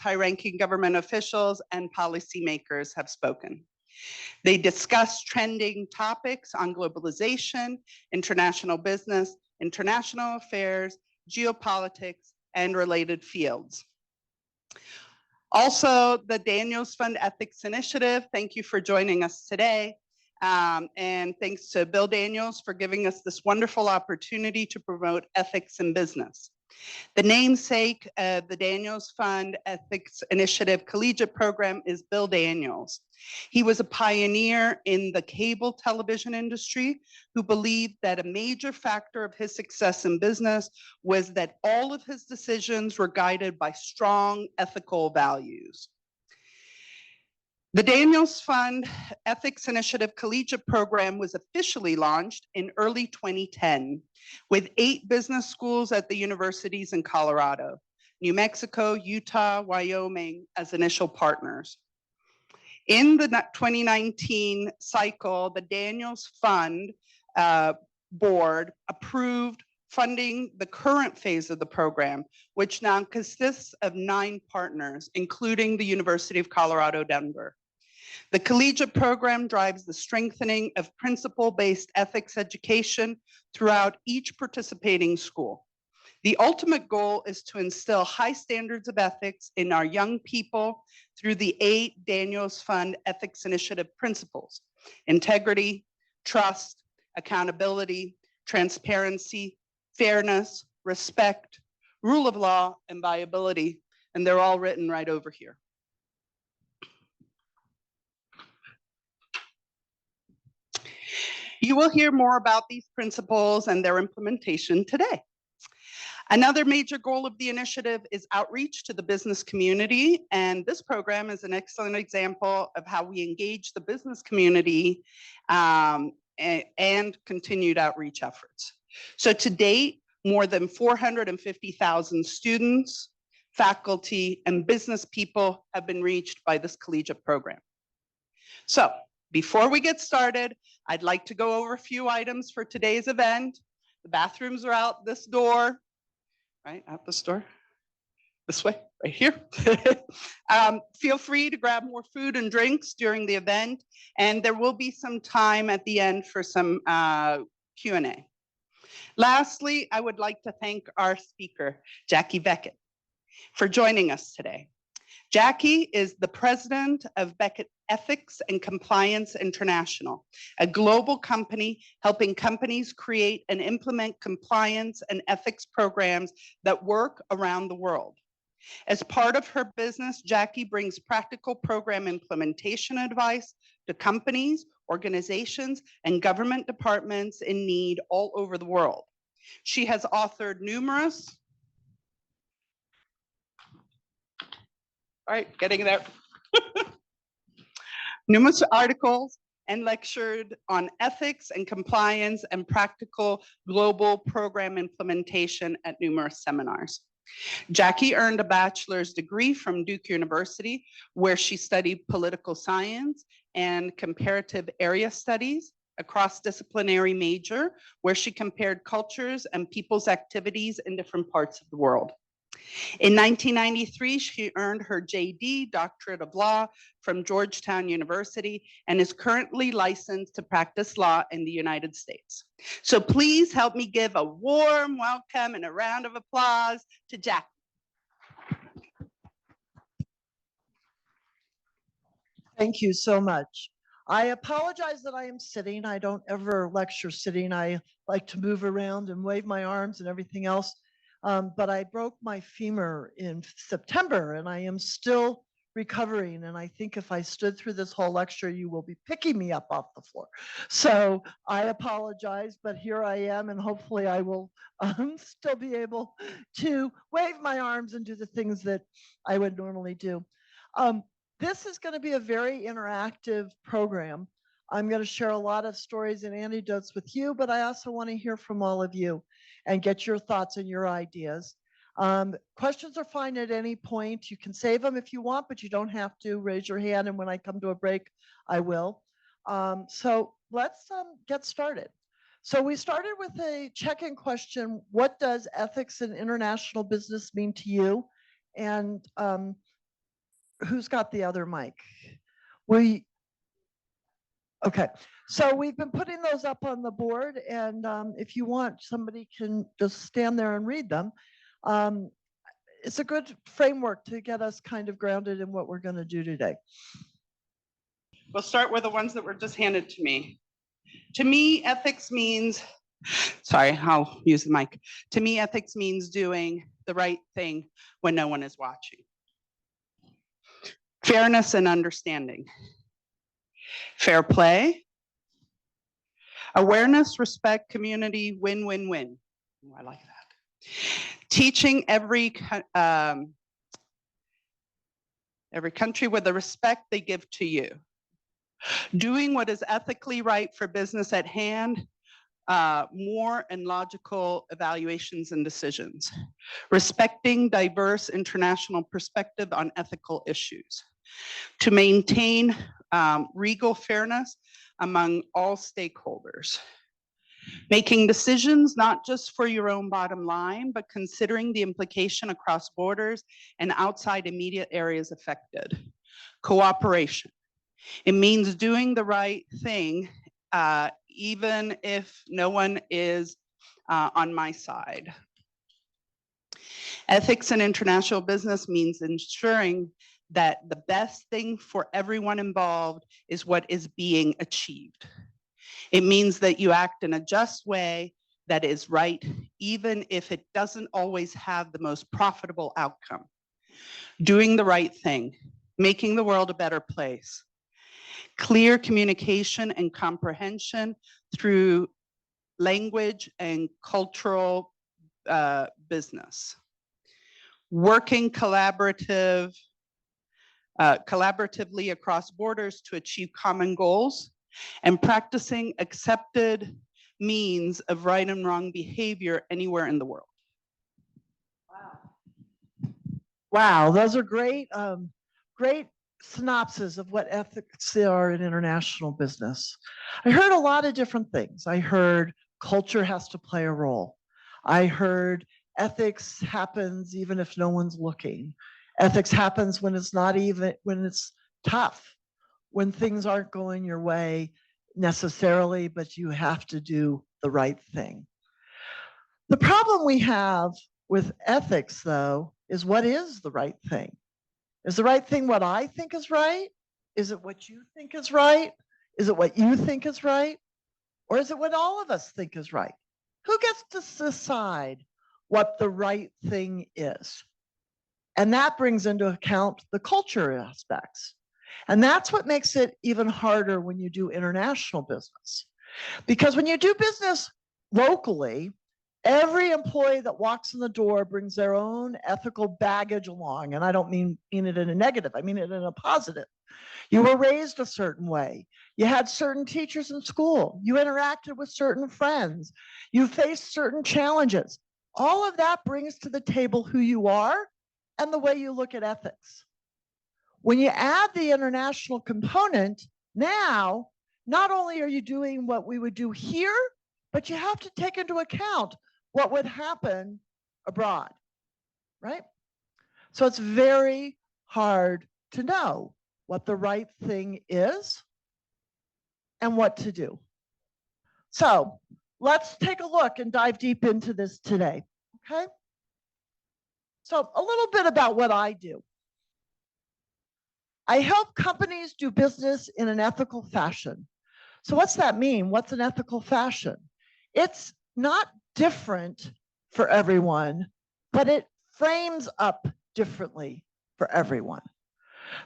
high-ranking government officials and policymakers have spoken. They discussed trending topics on globalization, international business, international affairs, geopolitics, and related fields. Also, the Daniels Fund Ethics Initiative, thank you for joining us today. And thanks to Bill Daniels for giving us this wonderful opportunity to promote ethics in business. The namesake of the Daniels Fund Ethics Initiative Collegiate Program is Bill Daniels. He was a pioneer in the cable television industry who believed that a major factor of his success in business was that all of his decisions were guided by strong ethical values. The Daniels Fund Ethics Initiative Collegiate Program was officially launched in early 2010 with 8 business schools at the universities in Colorado, New Mexico, Utah, Wyoming as initial partners. In the 2019 cycle, the Daniels Fund board approved funding the current phase of the program, which now consists of 9 partners, including the University of Colorado, Denver. The collegiate program drives the strengthening of principle-based ethics education throughout each participating school. The ultimate goal is to instill high standards of ethics in our young people through the 8 Daniels Fund Ethics Initiative principles: integrity, trust, accountability, transparency, fairness, respect, rule of law, and viability. And they're all written right over here. You will hear more about these principles and their implementation today. Another major goal of the initiative is outreach to the business community, and this program is an excellent example of how we engage the business community and continued outreach efforts. So to date, more than 450,000 students, faculty, and business people have been reached by this collegiate program. So before we get started, I'd like to go over a few items for today's event. The bathrooms are out this door, right, out this door, this way, right here. Feel free to grab more food and drinks during the event, and there will be some time at the end for some Q&A. Lastly, I would like to thank our speaker, Jacqui Beckett, for joining us today. Jacqui is the president of Beckett Ethics and Compliance International, a global company helping companies create and implement compliance and ethics programs that work around the world. As part of her business, Jacqui brings practical program implementation advice to companies, organizations, and government departments in need all over the world. She has authored numerous numerous articles and lectured on ethics and compliance and practical global program implementation at numerous seminars. Jacqui earned a bachelor's degree from Duke University, where she studied political science and comparative area studies, a cross-disciplinary major where she compared cultures and people's activities in different parts of the world. In 1993, she earned her JD, Doctorate of Law, from Georgetown University and is currently licensed to practice law in the United States. So please help me give a warm welcome and a round of applause to Jacqui. Thank you so much. I apologize that I am sitting. I don't ever lecture sitting. I like to move around and wave my arms and everything else. But I broke my femur in September and I am still recovering. And I think if I stood through this whole lecture, you will be picking me up off the floor. So I apologize, but here I am, and hopefully I will still be able to wave my arms and do the things that I would normally do. This is going to be a very interactive program. I'm going to share a lot of stories and anecdotes with you, but I also want to hear from all of you and get your thoughts and your ideas. Questions are fine at any point. You can save them if you want, but you don't have to. Raise your hand, and when I come to a break, I will. So let's get started. So we started with a check-in question. What does ethics in international business mean to you? And who's got the other mic? Okay, so we've been putting those up on the board, and if you want, somebody can just stand there and read them. It's a good framework to get us kind of grounded in what we're going to do today. We'll start with the ones that were just handed to me. To me, ethics means, sorry, I'll use the mic. To me, ethics means doing the right thing when no one is watching. Fairness and understanding. Fair play. Awareness, respect, community, win, win, win. Ooh, I like that. Teaching every country with the respect they give to you. Doing what is ethically right for business at hand, more and logical evaluations and decisions. Respecting diverse international perspective on ethical issues. To maintain regal fairness among all stakeholders. Making decisions not just for your own bottom line, but considering the implication across borders and outside immediate areas affected. Cooperation. It means doing the right thing, even if no one is on my side. Ethics in international business means ensuring that the best thing for everyone involved is what is being achieved. It means that you act in a just way that is right, even if it doesn't always have the most profitable outcome. Doing the right thing, making the world a better place. Clear communication and comprehension through language and cultural business. Working collaboratively across borders to achieve common goals, and practicing accepted means of right and wrong behavior anywhere in the world. Wow, those are great, great synopsis of what ethics are in international business. I heard a lot of different things. I heard culture has to play a role. I heard ethics happens even if no one's looking. Ethics happens when it's not even, when it's tough, when things aren't going your way necessarily, but you have to do the right thing. The problem we have with ethics, though, is what is the right thing? Is the right thing what I think is right? Is it what you think is right? Is it what you think is right? Or is it what all of us think is right? Who gets to decide what the right thing is? And that brings into account the culture aspects. And that's what makes it even harder when you do international business. Because when you do business locally, every employee that walks in the door brings their own ethical baggage along. And I don't mean it in a negative, I mean it in a positive. You were raised a certain way. You had certain teachers in school. You interacted with certain friends. You faced certain challenges. All of that brings to the table who you are and the way you look at ethics. When you add the international component, now, not only are you doing what we would do here, but you have to take into account what would happen abroad, right? So it's very hard to know what the right thing is and what to do. So let's take a look and dive deep into this today, okay? So a little bit about what I do. I help companies do business in an ethical fashion. So what's that mean? What's an ethical fashion? It's not different for everyone, but it frames up differently for everyone.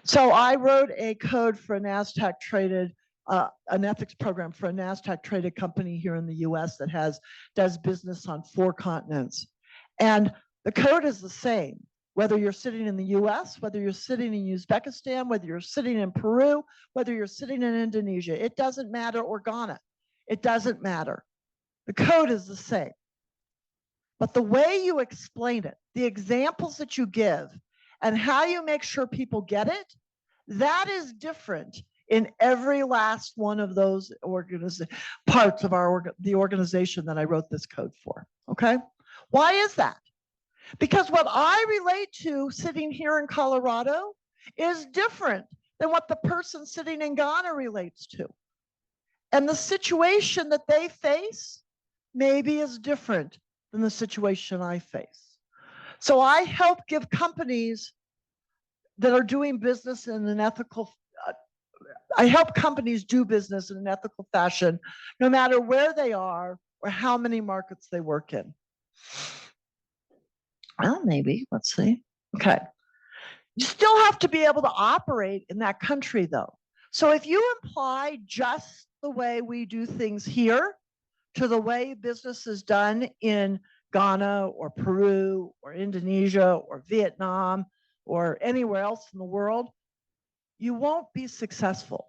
So I wrote a code for a NASDAQ traded, an ethics program for a NASDAQ traded company here in the US that does business on 4 continents. And the code is the same, whether you're sitting in the US, whether you're sitting in Uzbekistan, whether you're sitting in Peru, whether you're sitting in Indonesia, it doesn't matter, or Ghana, it doesn't matter. The code is the same. But the way you explain it, the examples that you give, and how you make sure people get it, that is different in every last one of those parts of the organization that I wrote this code for, okay? Why is that? Because what I relate to sitting here in Colorado is different than what the person sitting in Ghana relates to. And the situation that they face maybe is different than the situation I face. So I help give companies that are doing business in an ethical, I help companies do business in an ethical fashion, no matter where they are or how many markets they work in. Well, maybe, let's see. Okay. You still have to be able to operate in that country though. So if you apply just the way we do things here to the way business is done in Ghana or Peru or Indonesia or Vietnam or anywhere else in the world, you won't be successful.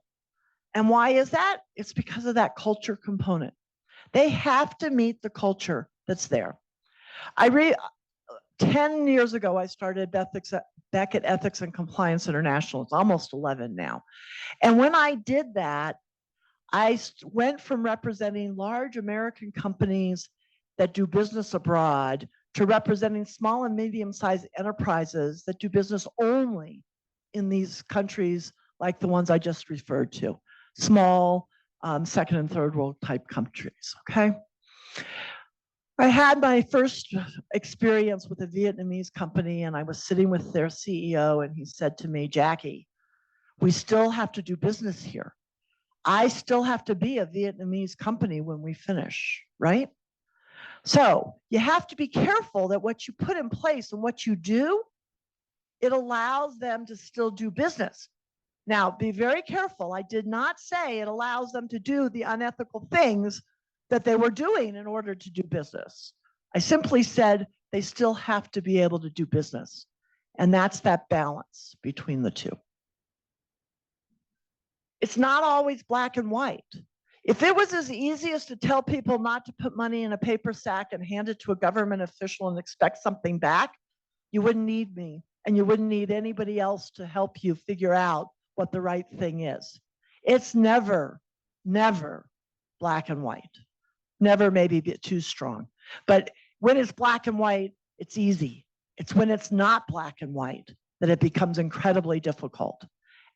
And why is that? It's because of that culture component. They have to meet the culture that's there. 10 years ago, I started Beckett Ethics and Compliance International. It's almost 11 now. And when I did that, I went from representing large American companies that do business abroad to representing small and medium-sized enterprises that do business only in these countries like the ones I just referred to, small, second and third world type countries, okay? I had my first experience with a Vietnamese company, and I was sitting with their CEO, and he said to me, Jacqui, we still have to do business here. I still have to be a Vietnamese company when we finish, right? So you have to be careful that what you put in place and what you do, it allows them to still do business. Now, be very careful. I did not say it allows them to do the unethical things that they were doing in order to do business. I simply said they still have to be able to do business. And that's that balance between the two. It's not always black and white. If it was as easy as to tell people not to put money in a paper sack and hand it to a government official and expect something back, you wouldn't need me and you wouldn't need anybody else to help you figure out what the right thing is. It's never, never black and white. Never maybe be too strong. But when it's black and white, it's easy. It's when it's not black and white that it becomes incredibly difficult.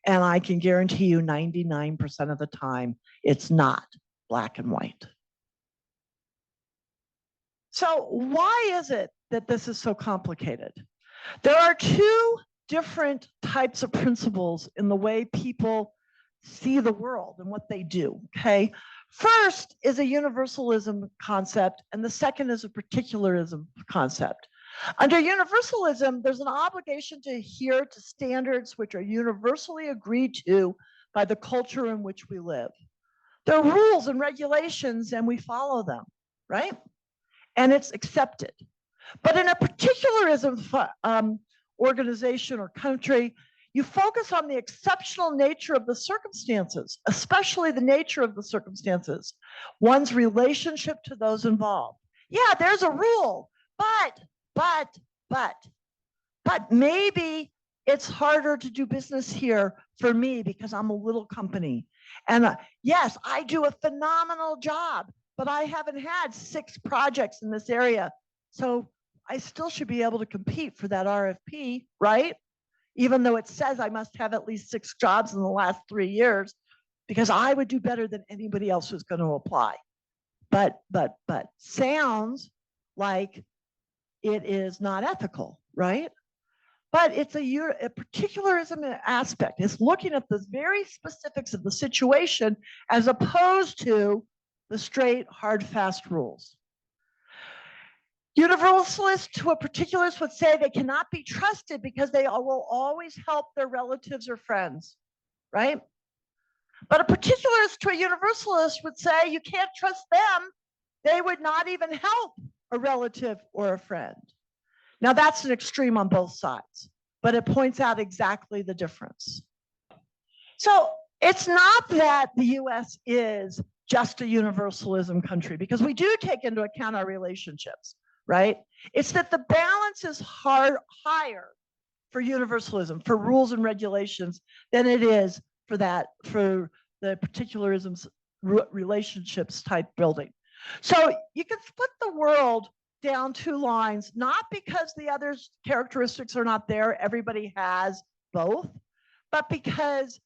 And I can guarantee you 99% of the time, it's not black and white. So why is it that this is so complicated? There are two different types of principles in the way people see the world and what they do, okay? First is a universalism concept, and the second is a particularism concept. Under universalism, there's an obligation to adhere to standards which are universally agreed to by the culture in which we live. There are rules and regulations, and we follow them, right? And it's accepted. But in a particularism organization or country, you focus on the exceptional nature of the circumstances, especially the nature of the circumstances, one's relationship to those involved. Yeah, there's a rule, but maybe it's harder to do business here for me because I'm a little company. And yes, I do a phenomenal job, but I haven't had 6 projects in this area. So I still should be able to compete for that RFP, right? Even though it says I must have at least 6 jobs in the last 3 years, because I would do better than anybody else who's going to apply. But sounds like it is not ethical, right? But it's a particularism aspect. It's looking at the very specifics of the situation as opposed to the straight, hard, fast rules. Universalists to a particularist would say they cannot be trusted because they will always help their relatives or friends, right? But a particularist to a universalist would say you can't trust them. They would not even help a relative or a friend. Now that's an extreme on both sides, but it points out exactly the difference. So it's not that the US is just a universalism country, because we do take into account our relationships, right? It's that the balance is higher for universalism, for rules and regulations, than it is for the particularisms relationships type building. So you can split the world down 2 lines, not because the other characteristics are not there, everybody has both, but because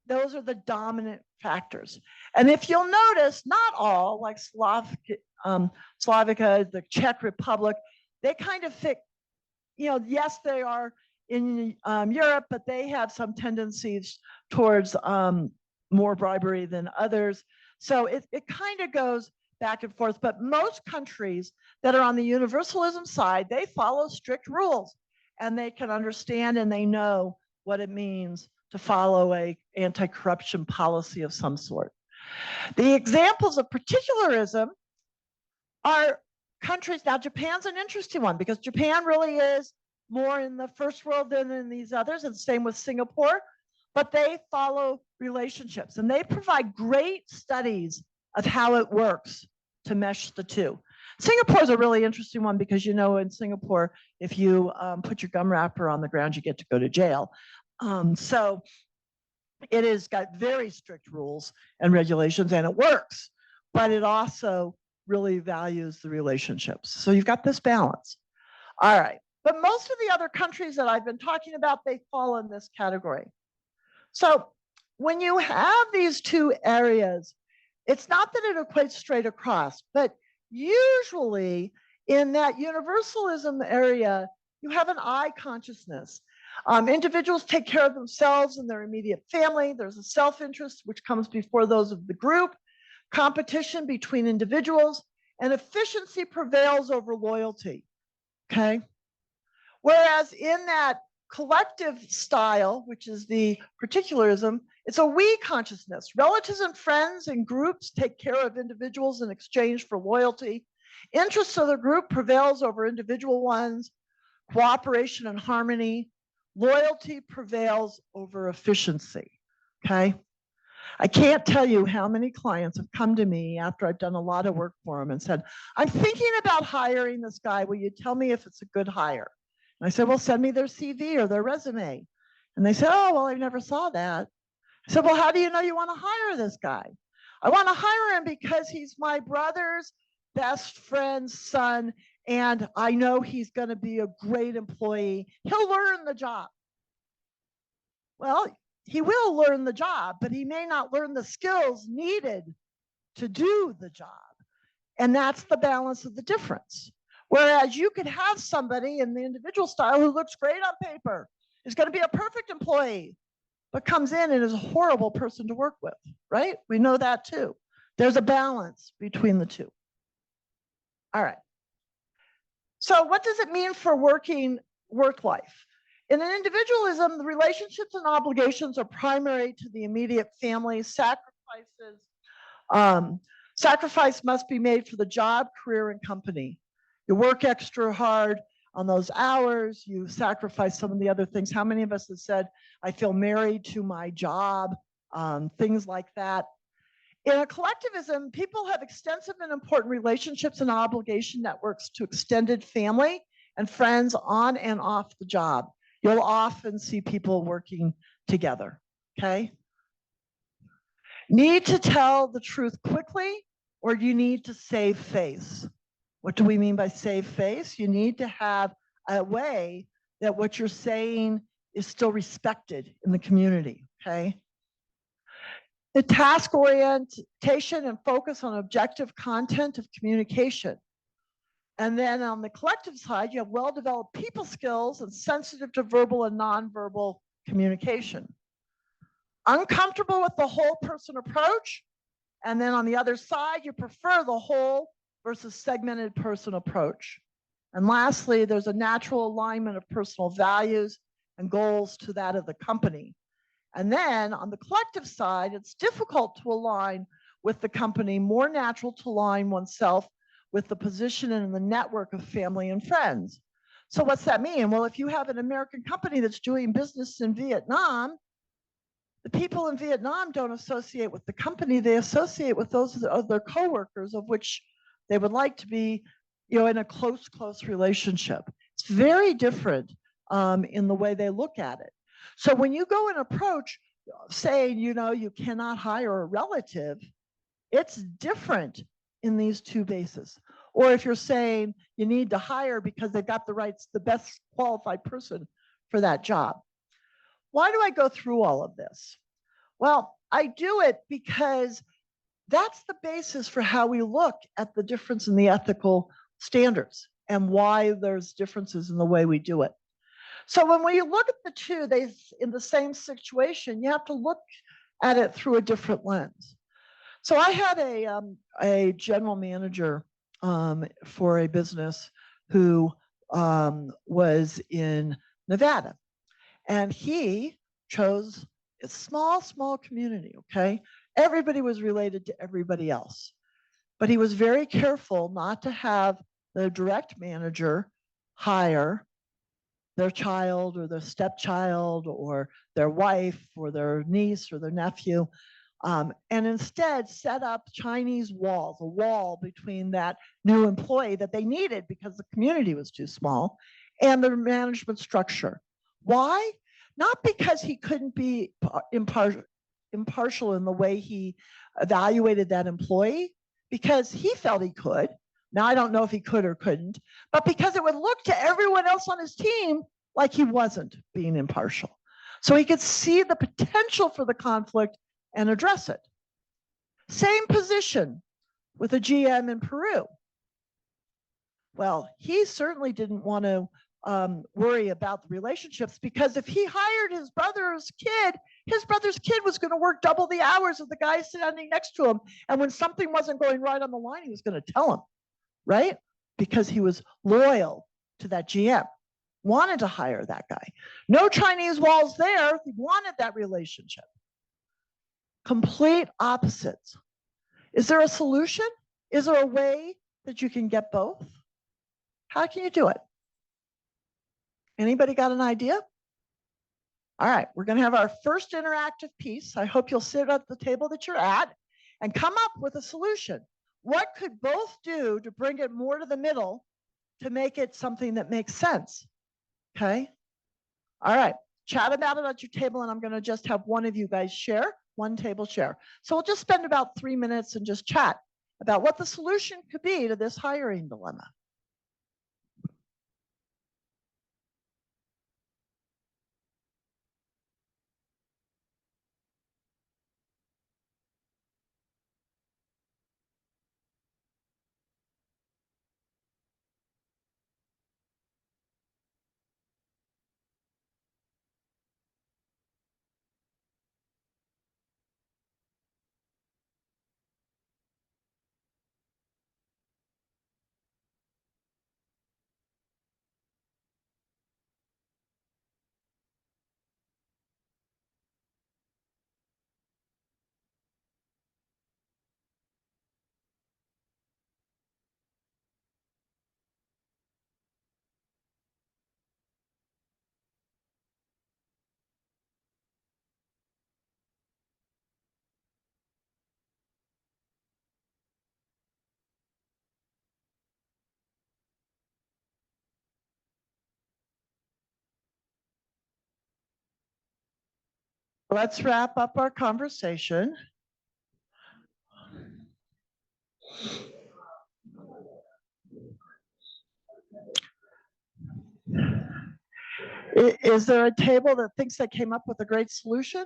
those are the dominant factors. And if you'll notice, not all, like Slovakia, the Czech Republic, they kind of fit, yes, they are in Europe, but they have some tendencies towards more bribery than others. So it kind of goes back and forth. But most countries that are on the universalism side, they follow strict rules, and they can understand and they know what it means to follow a anti-corruption policy of some sort. The examples of particularism are countries. Now, Japan's an interesting one because Japan really is more in the first world than in these others, and same with Singapore, but they follow relationships and they provide great studies of how it works to mesh the two. Singapore is a really interesting one because, in Singapore, if you put your gum wrapper on the ground, you get to go to jail. So it has got very strict rules and regulations, and it works, but it also really values the relationships. So you've got this balance. All right. But most of the other countries that I've been talking about, they fall in this category. So when you have these two areas, it's not that it equates straight across, but usually in that universalism area, you have an I consciousness. Individuals take care of themselves and their immediate family. There's a self-interest, which comes before those of the group, competition between individuals, and efficiency prevails over loyalty, okay? Whereas in that collective style, which is the particularism, it's a we consciousness. Relatives and friends and groups take care of individuals in exchange for loyalty. Interests of the group prevails over individual ones. Cooperation and harmony. Loyalty prevails over efficiency, okay? I can't tell you how many clients have come to me after I've done a lot of work for them and said, I'm thinking about hiring this guy. Will you tell me if it's a good hire? And I said, well, send me their CV or their resume. And they said, oh, well, I never saw that. I said, well, how do you know you want to hire this guy? I want to hire him because he's my brother's best friend's son, and I know he's going to be a great employee. He'll learn the job. Well, he will learn the job, but he may not learn the skills needed to do the job. And that's the balance of the difference. Whereas you could have somebody in the individual style who looks great on paper, is going to be a perfect employee, but comes in and is a horrible person to work with, right? We know that too. There's a balance between the two. All right. So what does it mean for work life? In an individualism, the relationships and obligations are primary to the immediate family. Sacrifice must be made for the job, career, and company. You work extra hard on those hours, you sacrifice some of the other things. How many of us have said, I feel married to my job, things like that. In a collectivism, people have extensive and important relationships and obligation networks to extended family and friends on and off the job. You'll often see people working together, okay? Need to tell the truth quickly, or you need to save face. What do we mean by save face? You need to have a way that what you're saying is still respected in the community, okay? The task orientation and focus on objective content of communication. And then on the collective side, you have well-developed people skills and sensitive to verbal and nonverbal communication. Uncomfortable with the whole person approach. And then on the other side, you prefer the whole versus segmented person approach. And lastly, there's a natural alignment of personal values and goals to that of the company. And then on the collective side, it's difficult to align with the company, more natural to align oneself with the position and the network of family and friends. So what's that mean? Well, if you have an American company that's doing business in Vietnam, the people in Vietnam don't associate with the company, they associate with those of their coworkers of which they would like to be, in a close relationship. It's very different in the way they look at it. So when you go and approach saying, you cannot hire a relative, it's different in these two bases. Or if you're saying you need to hire because they've got the best qualified person for that job. why do I go through all of this? Well, I do it because that's the basis for how we look at the difference in the ethical standards and why there's differences in the way we do it. So when we look at the two, they in the same situation, you have to look at it through a different lens. So I had a general manager for a business who was in Nevada, and he chose a small community. Okay, everybody was related to everybody else, but he was very careful not to have the direct manager hire their child or their stepchild or their wife or their niece or their nephew, and instead set up Chinese walls, a wall between that new employee that they needed because the community was too small and the management structure. Why? Not because he couldn't be impartial in the way he evaluated that employee, because he felt he could. Now, I don't know if he could or couldn't, but because it would look to everyone else on his team like he wasn't being impartial. So he could see the potential for the conflict and address it. Same position with a GM in Peru. Well, he certainly didn't want to worry about the relationships, because if he hired his brother's kid was going to work double the hours of the guy standing next to him. And when something wasn't going right on the line, he was going to tell him, right? Because he was loyal to that GM, wanted to hire that guy. No Chinese walls there. He wanted that relationship. Complete opposites. Is there a solution? Is there a way that you can get both? How can you do it? Anybody got an idea? All right, we're going to have our first interactive piece. I hope you'll sit at the table that you're at and come up with a solution. What could both do to bring it more to the middle to make it something that makes sense? Okay. All right, chat about it at your table, and I'm going to just have one of you guys share, one table share. So we'll just spend about 3 minutes and just chat about what the solution could be to this hiring dilemma. Let's wrap up our conversation. Is there a table that thinks they came up with a great solution?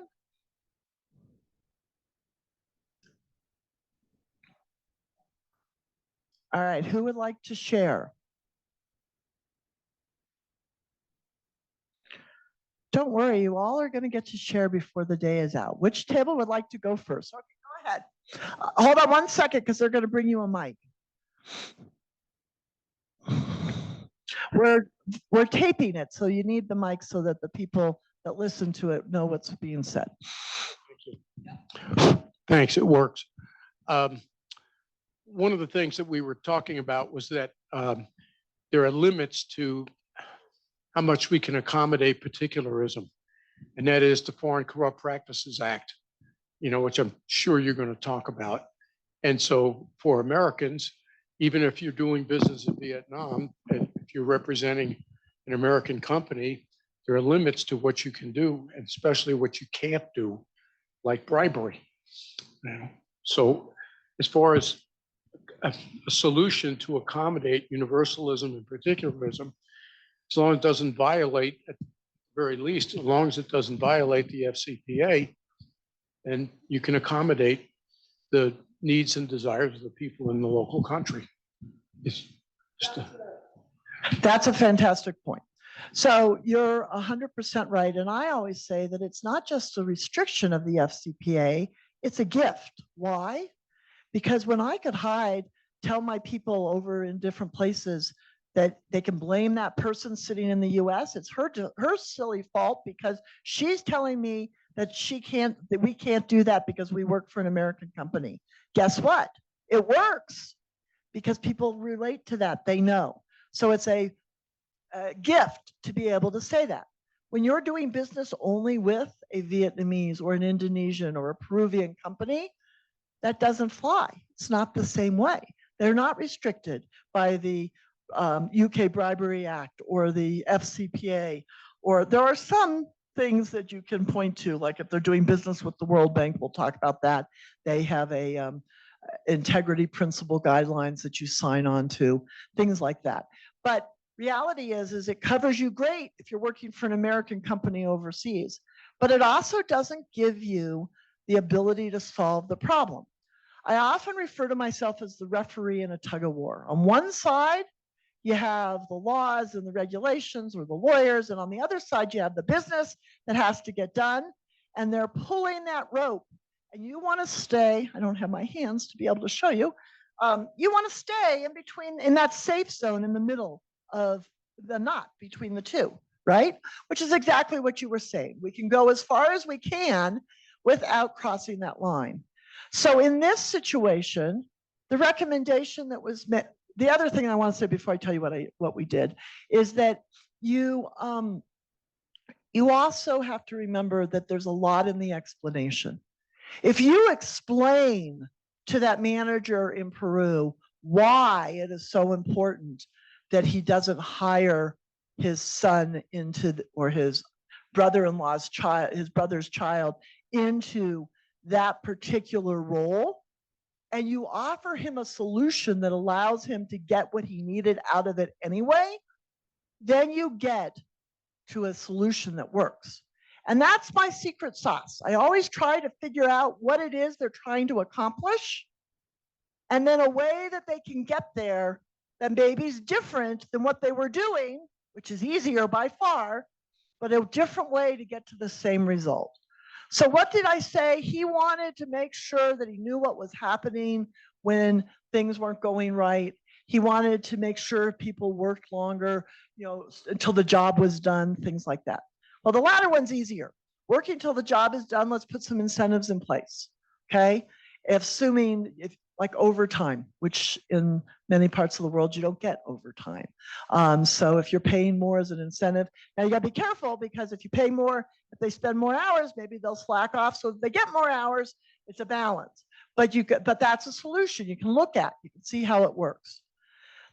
All right, who would like to share? Don't worry, you all are going to get to share before the day is out. Which table would like to go first? Okay, go ahead. Hold on 1 second, because they're going to bring you a mic. We're taping it, so you need the mic so that the people that listen to it know what's being said. Thanks, it works. One of the things that we were talking about was that there are limits to how much we can accommodate particularism, and that is the Foreign Corrupt Practices Act, which I'm sure you're going to talk about. And so for Americans, even if you're doing business in Vietnam, and if you're representing an American company, there are limits to what you can do, and especially what you can't do, like bribery. So as far as a solution to accommodate universalism and particularism, as long as it doesn't violate, at the very least, as long as it doesn't violate the FCPA, and you can accommodate the needs and desires of the people in the local country. It's just That's a fantastic point. So you're 100% right. And I always say that it's not just a restriction of the FCPA, it's a gift. Why? Because when I could tell my people over in different places that they can blame that person sitting in the US, it's her silly fault because she's telling me that we can't do that because we work for an American company. Guess what? It works because people relate to that. They know. So it's a gift to be able to say that. When you're doing business only with a Vietnamese or an Indonesian or a Peruvian company, that doesn't fly. It's not the same way. They're not restricted by the UK Bribery Act or the FCPA, or there are some things that you can point to, like if they're doing business with the World Bank, we'll talk about that. They have a integrity principle guidelines that you sign on to, things like that. But reality is it covers you great if you're working for an American company overseas, but it also doesn't give you the ability to solve the problem. I often refer to myself as the referee in a tug of war. On one side, you have the laws and the regulations or the lawyers, and on the other side, you have the business that has to get done, and they're pulling that rope. And you want to stay, I don't have my hands to be able to show you, you want to stay in between, in that safe zone in the middle of the knot between the two, right? Which is exactly what you were saying. We can go as far as we can without crossing that line. So in this situation, the recommendation that was met, the other thing I want to say before I tell you what we did is that you also have to remember that there's a lot in the explanation. If you explain to that manager in Peru why it is so important that he doesn't hire his son or his brother-in-law's child, his brother's child into that particular role, and you offer him a solution that allows him to get what he needed out of it anyway, then you get to a solution that works. And that's my secret sauce. I always try to figure out what it is they're trying to accomplish, and then a way that they can get there that maybe is different than what they were doing, which is easier by far, but a different way to get to the same result. So what did I say? He wanted to make sure that he knew what was happening when things weren't going right. He wanted to make sure people worked longer, until the job was done, things like that. Well, the latter one's easier. Working until the job is done, let's put some incentives in place, okay? Assuming like overtime, which in many parts of the world, you don't get overtime. So if you're paying more as an incentive, now you gotta be careful because if you pay more, if they spend more hours, maybe they'll slack off. So if they get more hours, it's a balance. But that's a solution you can look at. You can see how it works.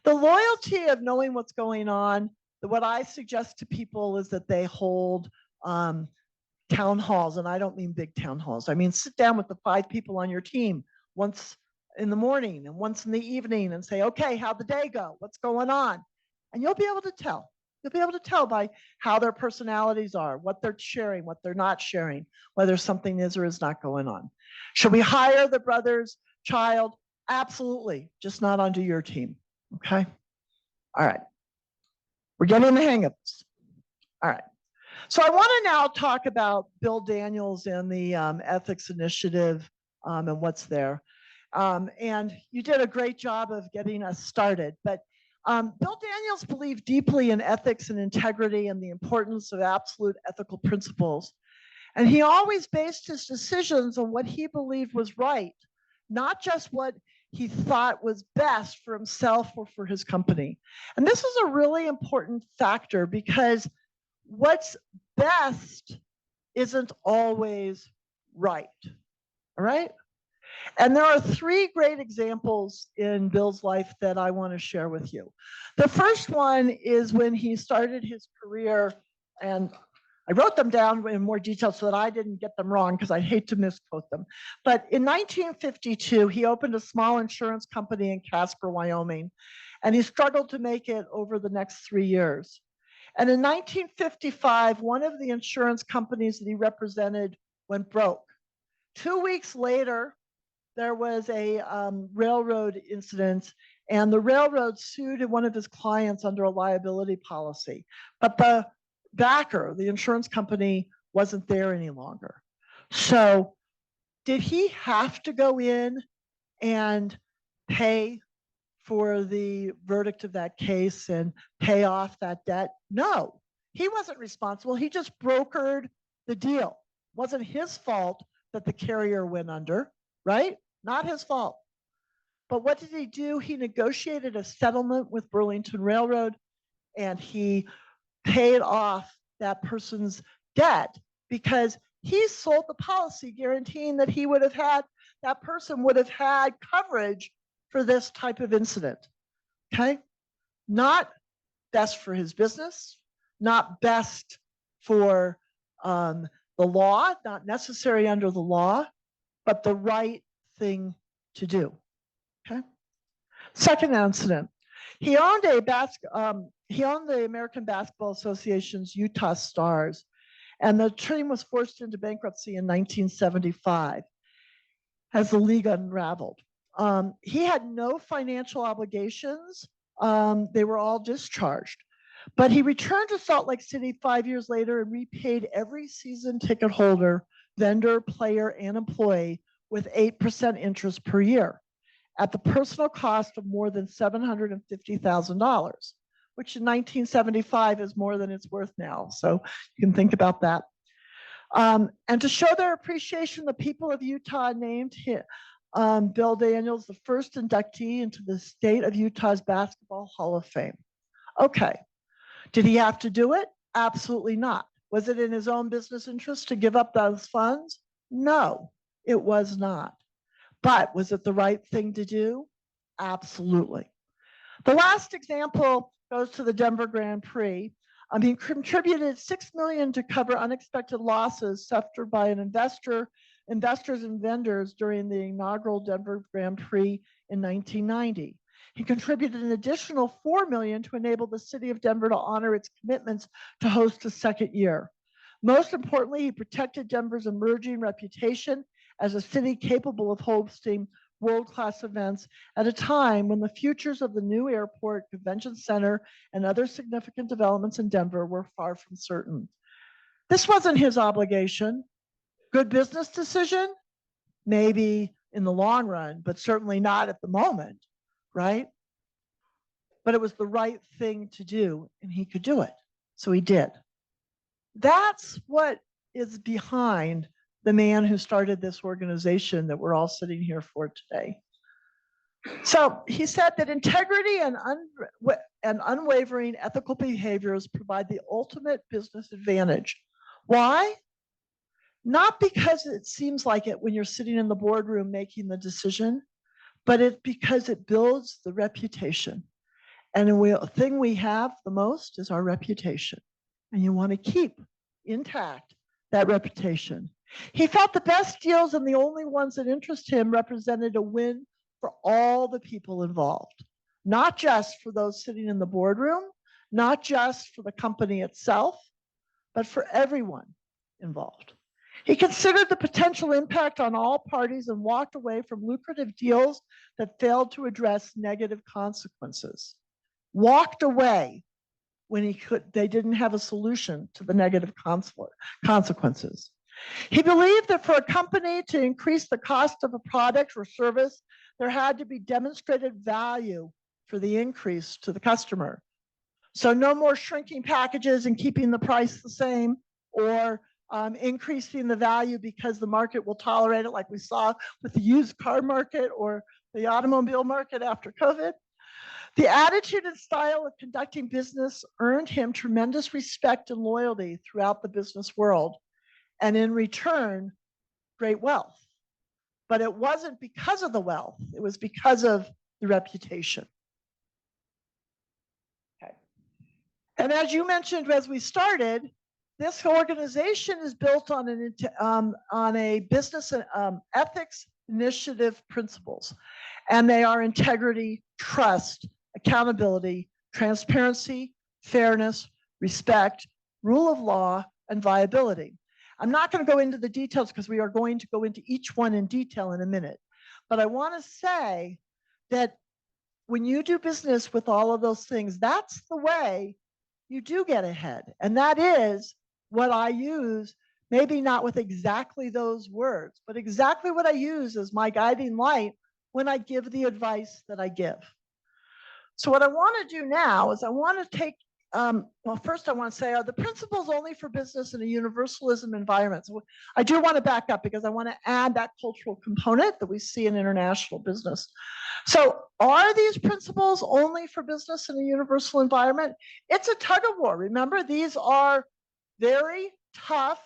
The loyalty of knowing what's going on, what I suggest to people is that they hold town halls, and I don't mean big town halls. I mean, sit down with the 5 people on your team once in the morning and once in the evening and say, okay, how'd the day go? What's going on? And you'll be able to tell. You'll be able to tell by how their personalities are, what they're sharing, what they're not sharing, whether something is or is not going on. Should we hire the brother's child? Absolutely, just not onto your team, okay? All right, we're getting the hang of this. All right, so I wanna now talk about Bill Daniels and the ethics initiative and what's there. And you did a great job of getting us started, but Bill Daniels believed deeply in ethics and integrity and the importance of absolute ethical principles. And he always based his decisions on what he believed was right, not just what he thought was best for himself or for his company. And this is a really important factor because what's best isn't always right, all right? And there are 3 great examples in Bill's life that I want to share with you. The first one is when he started his career, and I wrote them down in more detail so that I didn't get them wrong because I hate to misquote them. But in 1952, he opened a small insurance company in Casper, Wyoming, and he struggled to make it over the next 3 years. And in 1955, one of the insurance companies that he represented went broke. 2 weeks later, there was a railroad incident, and the railroad sued one of his clients under a liability policy. But the backer, the insurance company, wasn't there any longer. So did he have to go in and pay for the verdict of that case and pay off that debt? No, he wasn't responsible. He just brokered the deal. It wasn't his fault that the carrier went under, right? Not his fault. But what did he do? He negotiated a settlement with Burlington Railroad, and he paid off that person's debt because he sold the policy guaranteeing that he would have had, that person would have had coverage for this type of incident. Okay? Not best for his business, not best for the law, not necessary under the law, but the right thing to do. Okay. Second incident, he owned the American Basketball Association's Utah Stars, and the team was forced into bankruptcy in 1975 as the league unraveled. He had no financial obligations. They were all discharged. But he returned to Salt Lake City 5 years later and repaid every season ticket holder, vendor, player, and employee with 8% interest per year at the personal cost of more than $750,000, which in 1975 is more than it's worth now. So you can think about that. And to show their appreciation, the people of Utah named him, Bill Daniels the first inductee into the state of Utah's Basketball Hall of Fame. Okay. Did he have to do it? Absolutely not. Was it in his own business interest to give up those funds? No, it was not. But was it the right thing to do? Absolutely. The last example goes to the Denver Grand Prix. He contributed $6 million to cover unexpected losses suffered by investors and vendors during the inaugural Denver Grand Prix in 1990. He contributed an additional $4 million to enable the city of Denver to honor its commitments to host a second year. Most importantly, he protected Denver's emerging reputation as a city capable of hosting world-class events at a time when the futures of the new airport, convention center, and other significant developments in Denver were far from certain. This wasn't his obligation. Good business decision? Maybe in the long run, but certainly not at the moment, right? But it was the right thing to do, and he could do it. So he did. That's what is behind the man who started this organization that we're all sitting here for today. So he said that integrity and unwavering ethical behaviors provide the ultimate business advantage. Why? Not because it seems like it when you're sitting in the boardroom making the decision, but it's because it builds the reputation. And the thing we have the most is our reputation. And you want to keep intact that reputation. He felt the best deals and the only ones that interest him represented a win for all the people involved, not just for those sitting in the boardroom, not just for the company itself, but for everyone involved. He considered the potential impact on all parties and walked away from lucrative deals that failed to address negative consequences. Walked away when they didn't have a solution to the negative consequences. He believed that for a company to increase the cost of a product or service, there had to be demonstrated value for the increase to the customer. So no more shrinking packages and keeping the price the same, or increasing the value because the market will tolerate it, like we saw with the used car market or the automobile market after COVID. The attitude and style of conducting business earned him tremendous respect and loyalty throughout the business world, and in return, great wealth. But it wasn't because of the wealth, it was because of the reputation. Okay. And as you mentioned as we started, this organization is built on a business ethics initiative principles, and they are integrity, trust, accountability, transparency, fairness, respect, rule of law, and viability. I'm not going to go into the details because we are going to go into each one in detail in a minute. But I want to say that when you do business with all of those things, that's the way you do get ahead. And that is what I use, maybe not with exactly those words, but exactly what I use as my guiding light when I give the advice that I give. So what I want to do now is I want to take, well, first I want to say, are the principles only for business in a universalism environment? So I do want to back up because I want to add that cultural component that we see in international business. So are these principles only for business in a universal environment? It's a tug of war. Remember, these are very tough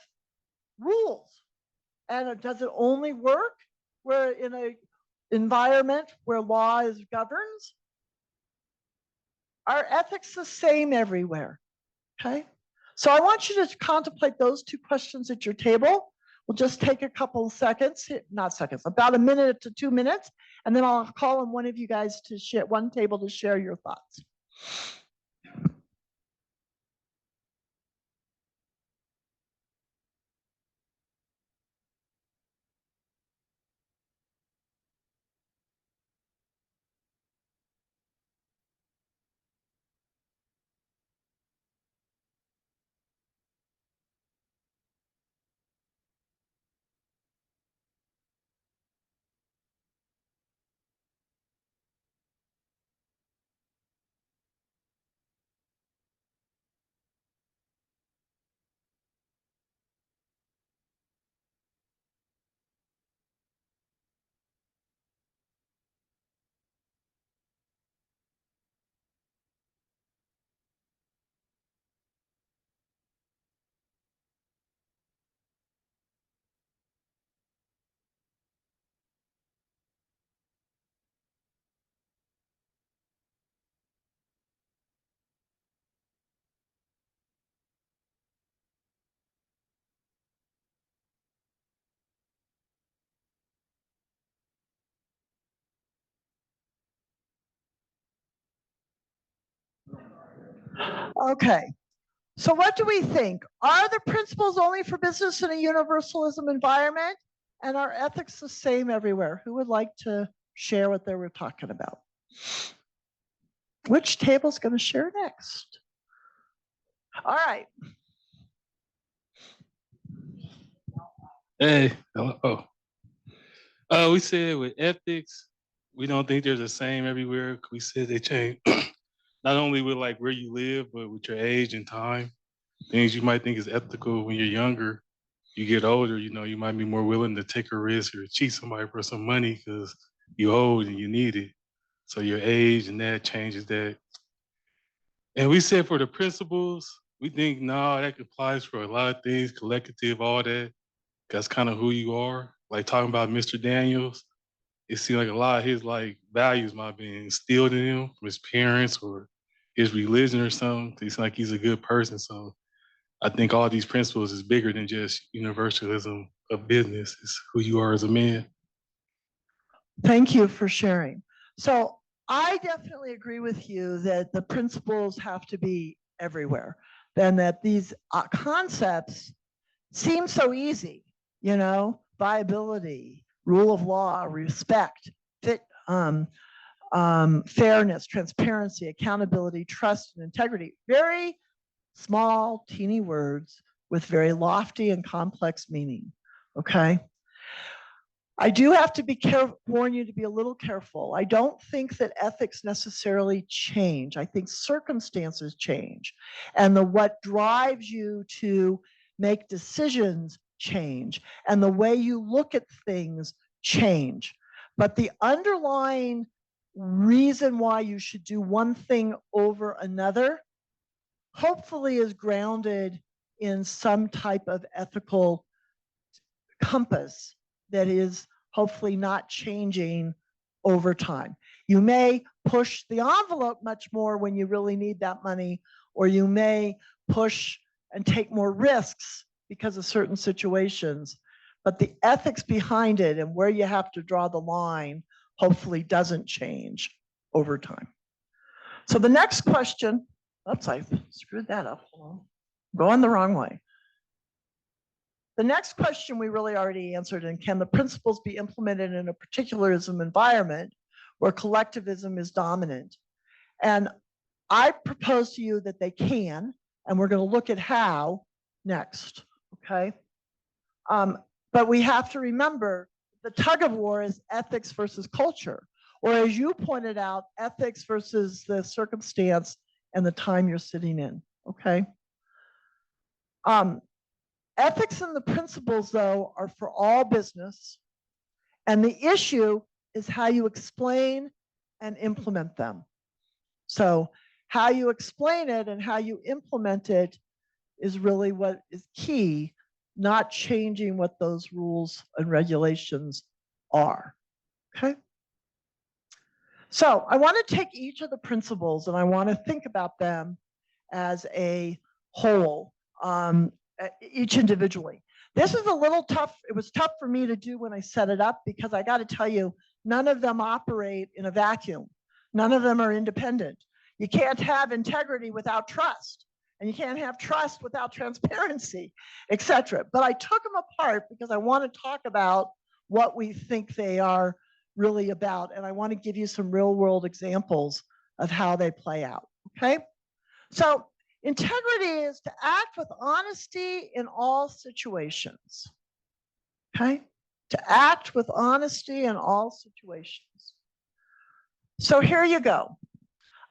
rules. And does it only work where in an environment where law is governs? Are ethics the same everywhere? Okay. So I want you to contemplate those two questions at your table. We'll just take a couple of seconds, not seconds, about a minute to 2 minutes, and then I'll call on one of you guys to share, one table to share your thoughts. Okay. So what do we think? Are the principles only for business in a universalism environment? And are ethics the same everywhere? Who would like to share what they were talking about? Which table's going to share next? All right. Hey, hello. We said with ethics, we don't think they're the same everywhere. We said they change not only with like where you live, but with your age and time. Things you might think is ethical when you're younger, you get older, you know, you might be more willing to take a risk or cheat somebody for some money because you're old and you need it. So your age and that changes that. And we said for the principles, we think, no, that applies for a lot of things, collective, all that. That's kind of who you are. Like talking about Mr. Daniels, it seemed like a lot of his like values might be instilled in him from his parents or his religion or something. It seems like he's a good person. So I think all these principles is bigger than just universalism of business. It's who you are as a man. Thank you for sharing. So I definitely agree with you that the principles have to be everywhere. Then that these concepts seem so easy, you know, viability, rule of law, respect, fairness, transparency, accountability, trust, and integrity. Very small, teeny words with very lofty and complex meaning. Okay. I do have to warn you to be a little careful. I don't think that ethics necessarily change. I think circumstances change, and what drives you to make decisions change, and the way you look at things change. But the underlying reason why you should do one thing over another, hopefully, is grounded in some type of ethical compass that is hopefully not changing over time. You may push the envelope much more when you really need that money, or you may push and take more risks because of certain situations. But the ethics behind it and where you have to draw the line hopefully doesn't change over time. So the next question, Oops, I screwed that up. Hold on. Going the wrong way. The next question we really already answered, and can the principles be implemented in a particularism environment where collectivism is dominant? And I propose to you that they can, and we're going to look at how next, okay? But we have to remember the tug of war is ethics versus culture, or as you pointed out, ethics versus the circumstance and the time you're sitting in, okay? Ethics and the principles, though, are for all business, and the issue is how you explain and implement them. So how you explain it and how you implement it is really what is key, not changing what those rules and regulations are, okay? So I want to take each of the principles and I want to think about them as a whole, each individually. This is a little tough. It was tough for me to do when I set it up because I got to tell you, none of them operate in a vacuum. None of them are independent. You can't have integrity without trust, and you can't have trust without transparency, etc. But I took them apart because I want to talk about what we think they are really about, and I want to give you some real world examples of how they play out, okay? So integrity is to act with honesty in all situations, okay? To act with honesty in all situations. So here you go.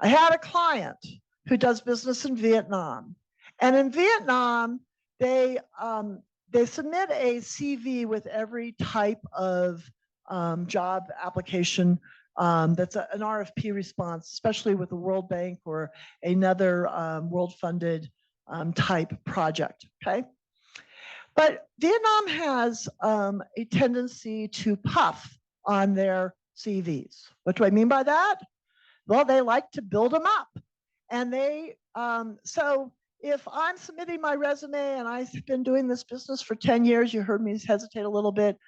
I had a client who does business in Vietnam. And in Vietnam, they submit a CV with every type of job application that's an RFP response, especially with the World Bank or another world-funded type project, okay? But Vietnam has a tendency to puff on their CVs. What do I mean by that? Well, they like to build them up. And so if I'm submitting my resume and I've been doing this business for 10 years, you heard me hesitate a little bit.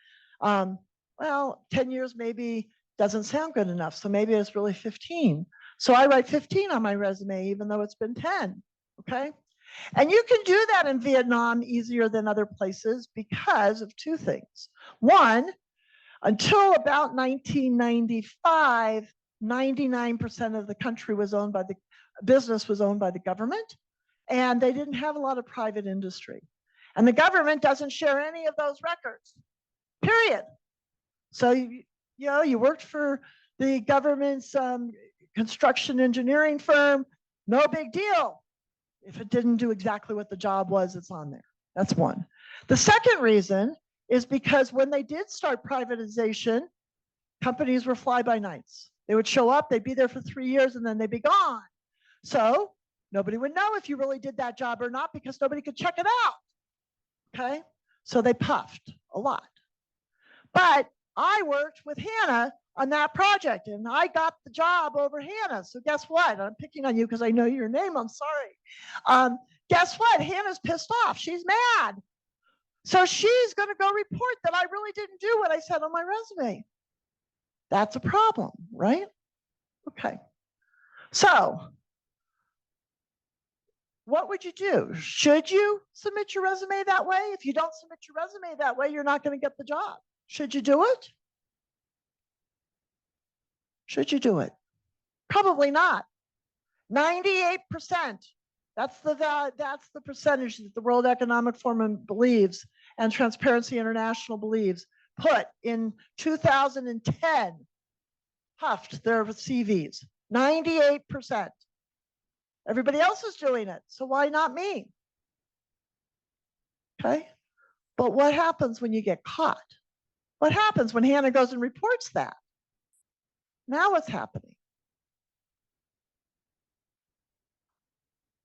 Well, 10 years maybe doesn't sound good enough. So maybe it's really 15. So I write 15 on my resume, even though it's been 10, okay? And you can do that in Vietnam easier than other places because of two things. One, until about 1995, 99% of the country was owned by the business was owned by the government, and they didn't have a lot of private industry. And the government doesn't share any of those records, period. So, you worked for the government's construction engineering firm, no big deal. If it didn't do exactly what the job was, it's on there. That's one. The second reason is because when they did start privatization, companies were fly-by-nights. They would show up, they'd be there for 3 years, and then they'd be gone. So nobody would know if you really did that job or not because nobody could check it out, okay? So they puffed a lot. But I worked with Hannah on that project, and I got the job over Hannah. So guess what? I'm picking on you because I know your name. I'm sorry. Guess what? Hannah's pissed off. She's mad. So she's going to go report that I really didn't do what I said on my resume. That's a problem, right? Okay. So what would you do? Should you submit your resume that way? If you don't submit your resume that way, you're not going to get the job. Should you do it? Should you do it? Probably not. 98%. That's the percentage that the World Economic Forum believes and Transparency International believes put in 2010, puffed their CVs. 98%. Everybody else is doing it, so why not me? Okay. But what happens when you get caught? What happens when Hannah goes and reports that? Now what's happening?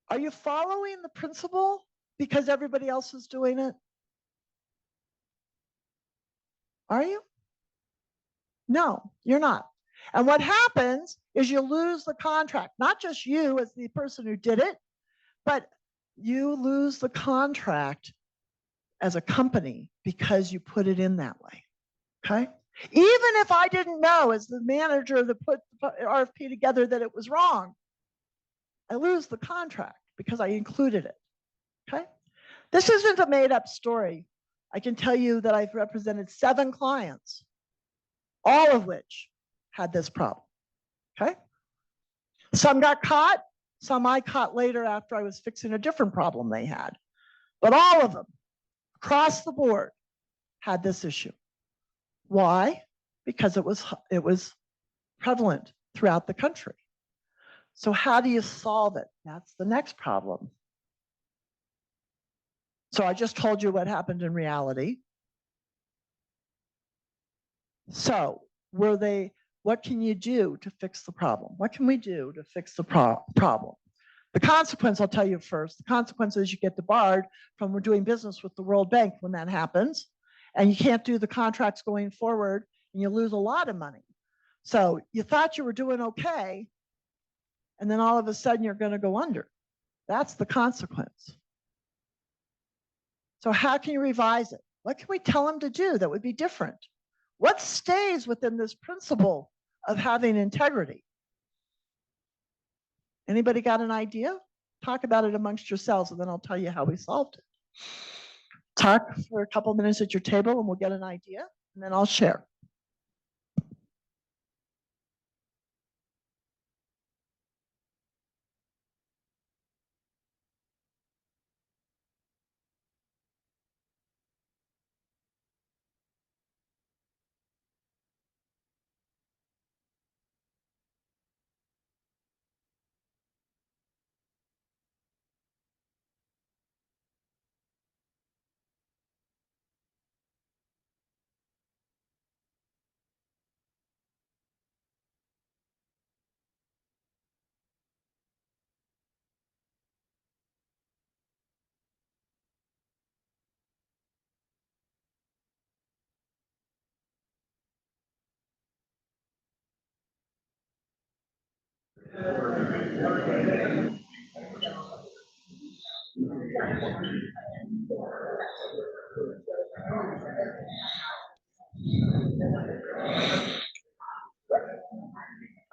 Are you following the principle because everybody else is doing it? Are you? No, you're not. And what happens is you lose the contract, not just you as the person who did it, but you lose the contract as a company because you put it in that way, okay? Even if I didn't know as the manager that put the RFP together that it was wrong, I lose the contract because I included it. Okay. This isn't a made up story. I can tell you that I've represented 7 clients, all of which had this problem. Okay. Some got caught, some I caught later after I was fixing a different problem they had. But all of them, across the board, had this issue. Why? Because it was prevalent throughout the country. So how do you solve it? That's the next problem. So I just told you what happened in reality. So what can you do to fix the problem? What can we do to fix the problem? The consequence, I'll tell you first. The consequence is you get debarred from doing business with the World Bank when that happens, and you can't do the contracts going forward, and you lose a lot of money. So you thought you were doing okay, and then all of a sudden you're going to go under. That's the consequence. So how can you revise it? What can we tell them to do that would be different? What stays within this principle of having integrity? Anybody got an idea? Talk about it amongst yourselves, and then I'll tell you how we solved it. Talk for a couple minutes at your table, and we'll get an idea, and then I'll share.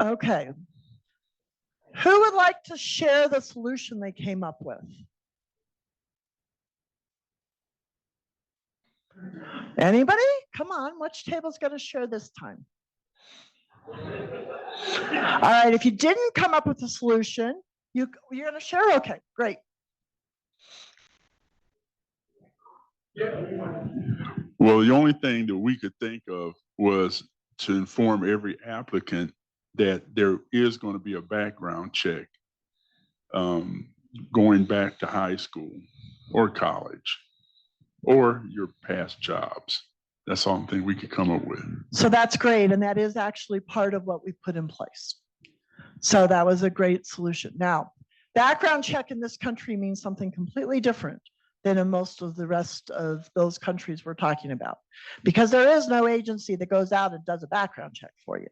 Okay. Who would like to share the solution they came up with? Anybody? Come on, which table's going to share this time? All right, if you didn't come up with a solution, you're going to share? Okay, great. Well, the only thing that we could think of was to inform every applicant that there is going to be a background check going back to high school or college or your past jobs. That's the only thing we could come up with. So that's great. And that is actually part of what we put in place. So that was a great solution. Now, background check in this country means something completely different than in most of the rest of those countries we're talking about, because there is no agency that goes out and does a background check for you.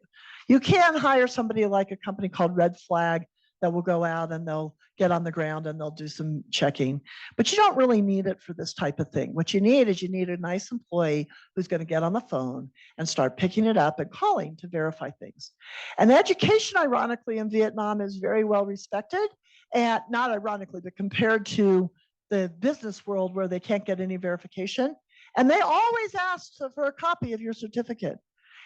You can hire somebody like a company called Red Flag that will go out and they'll get on the ground and they'll do some checking, but you don't really need it for this type of thing. What you need is you need a nice employee who's going to get on the phone and start picking it up and calling to verify things. And education, ironically, in Vietnam is very well respected, and not ironically, but compared to the business world where they can't get any verification. And they always ask for a copy of your certificate.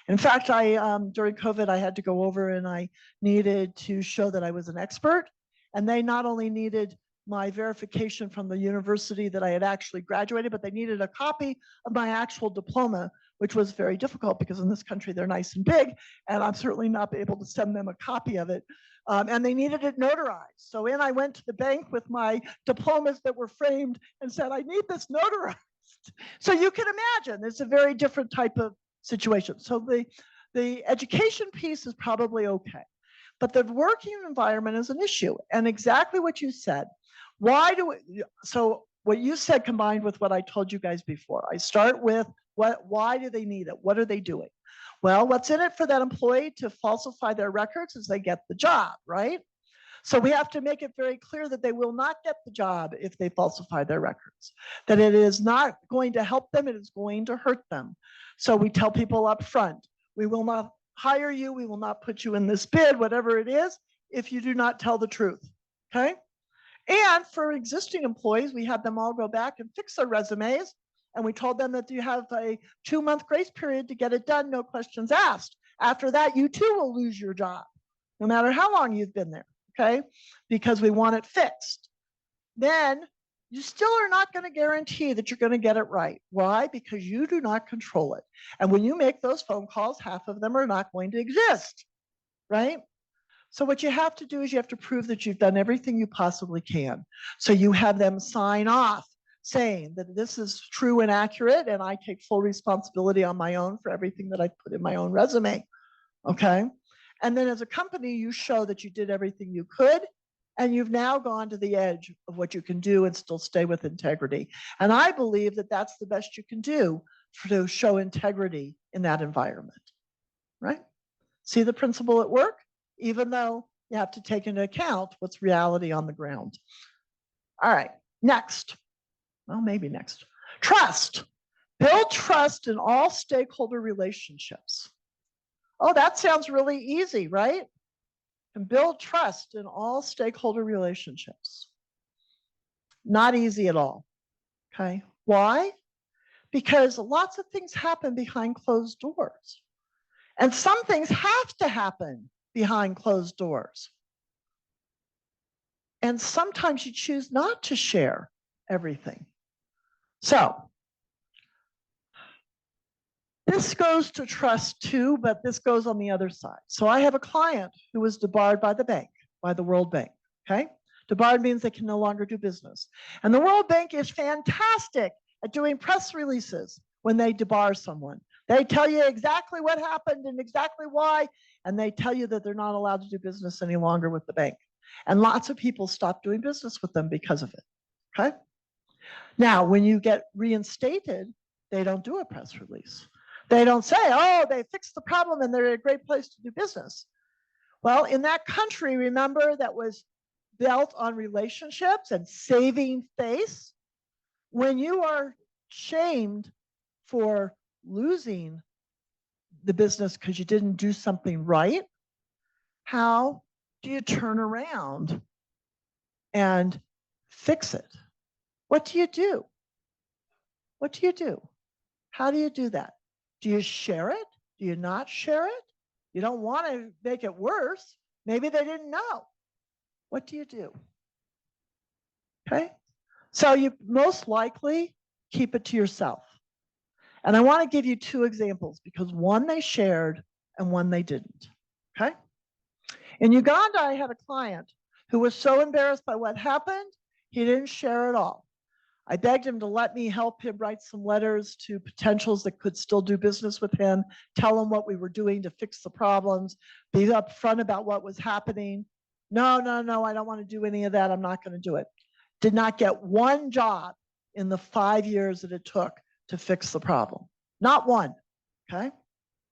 In fact, during COVID, I had to go over and I needed to show that I was an expert. And they not only needed my verification from the university that I had actually graduated, but they needed a copy of my actual diploma, which was very difficult because in this country, they're nice and big. And I'm certainly not able to send them a copy of it. And they needed it notarized. So in I went to the bank with my diplomas that were framed and said, I need this notarized. So you can imagine it's a very different type of situation. So the education piece is probably okay, but the working environment is an issue. And exactly what you said, so what you said combined with what I told you guys before, I start with why do they need it? What are they doing? Well, what's in it for that employee to falsify their records is they get the job, right? So we have to make it very clear that they will not get the job if they falsify their records, that it is not going to help them, it is going to hurt them. So we tell people up front, we will not hire you, we will not put you in this bid, whatever it is, if you do not tell the truth, Okay. And for existing employees, we had them all go back and fix their resumes. And we told them that you have a 2-month grace period to get it done, no questions asked. After that, you too will lose your job, no matter how long you've been there. Okay. Because we want it fixed. Then you still are not going to guarantee that you're going to get it right. Why? Because you do not control it. And when you make those phone calls, half of them are not going to exist, right? So what you have to do is you have to prove that you've done everything you possibly can. So you have them sign off saying that this is true and accurate, and I take full responsibility on my own for everything that I put in my own resume, okay? And then as a company, you show that you did everything you could, and you've now gone to the edge of what you can do and still stay with integrity. And I believe that that's the best you can do to show integrity in that environment, right? See the principle at work, even though you have to take into account what's reality on the ground. All right, next. Well, maybe next. Trust. Build trust in all stakeholder relationships. Oh, that sounds really easy, right? And build trust in all stakeholder relationships. Not easy at all. Okay. Why? Because lots of things happen behind closed doors. And some things have to happen behind closed doors. And sometimes you choose not to share everything. So this goes to trust too, but this goes on the other side. So I have a client who was debarred by the bank, by the World Bank, okay? Debarred means they can no longer do business. And the World Bank is fantastic at doing press releases when they debar someone. They tell you exactly what happened and exactly why, and they tell you that they're not allowed to do business any longer with the bank. And lots of people stop doing business with them because of it, okay? Now, when you get reinstated, they don't do a press release. They don't say, oh, they fixed the problem and they're a great place to do business. Well, in that country, remember, that was built on relationships and saving face. When you are shamed for losing the business because you didn't do something right, how do you turn around and fix it? What do you do? What do you do? How do you do that? Do you share it? Do you not share it? You don't want to make it worse. Maybe they didn't know. What do you do? Okay. So you most likely keep it to yourself. And I want to give you 2 examples because one they shared and one they didn't. Okay. In Uganda, I had a client who was so embarrassed by what happened, he didn't share at all. I begged him to let me help him write some letters to potentials that could still do business with him, tell him what we were doing to fix the problems, be upfront about what was happening. No, I don't want to do any of that. I'm not going to do it. Did not get one job in the 5 years that it took to fix the problem. Not one, okay?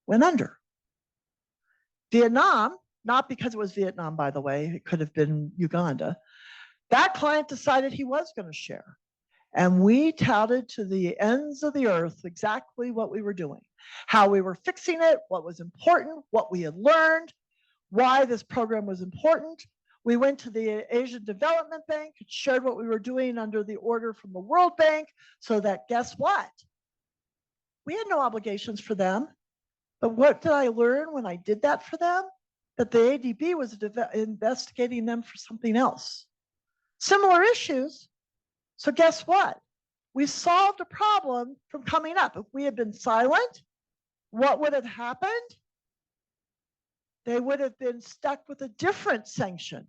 Went under. Vietnam, not because it was Vietnam, by the way, it could have been Uganda. That client decided he was going to share. And we touted to the ends of the earth exactly what we were doing, how we were fixing it, what was important, what we had learned, why this program was important. We went to the Asian Development Bank and shared what we were doing under the order from the World Bank, so that guess what? We had no obligations for them. But what did I learn when I did that for them? That the ADB was investigating them for something else. Similar issues. So guess what? We solved a problem from coming up. If we had been silent, what would have happened? They would have been stuck with a different sanction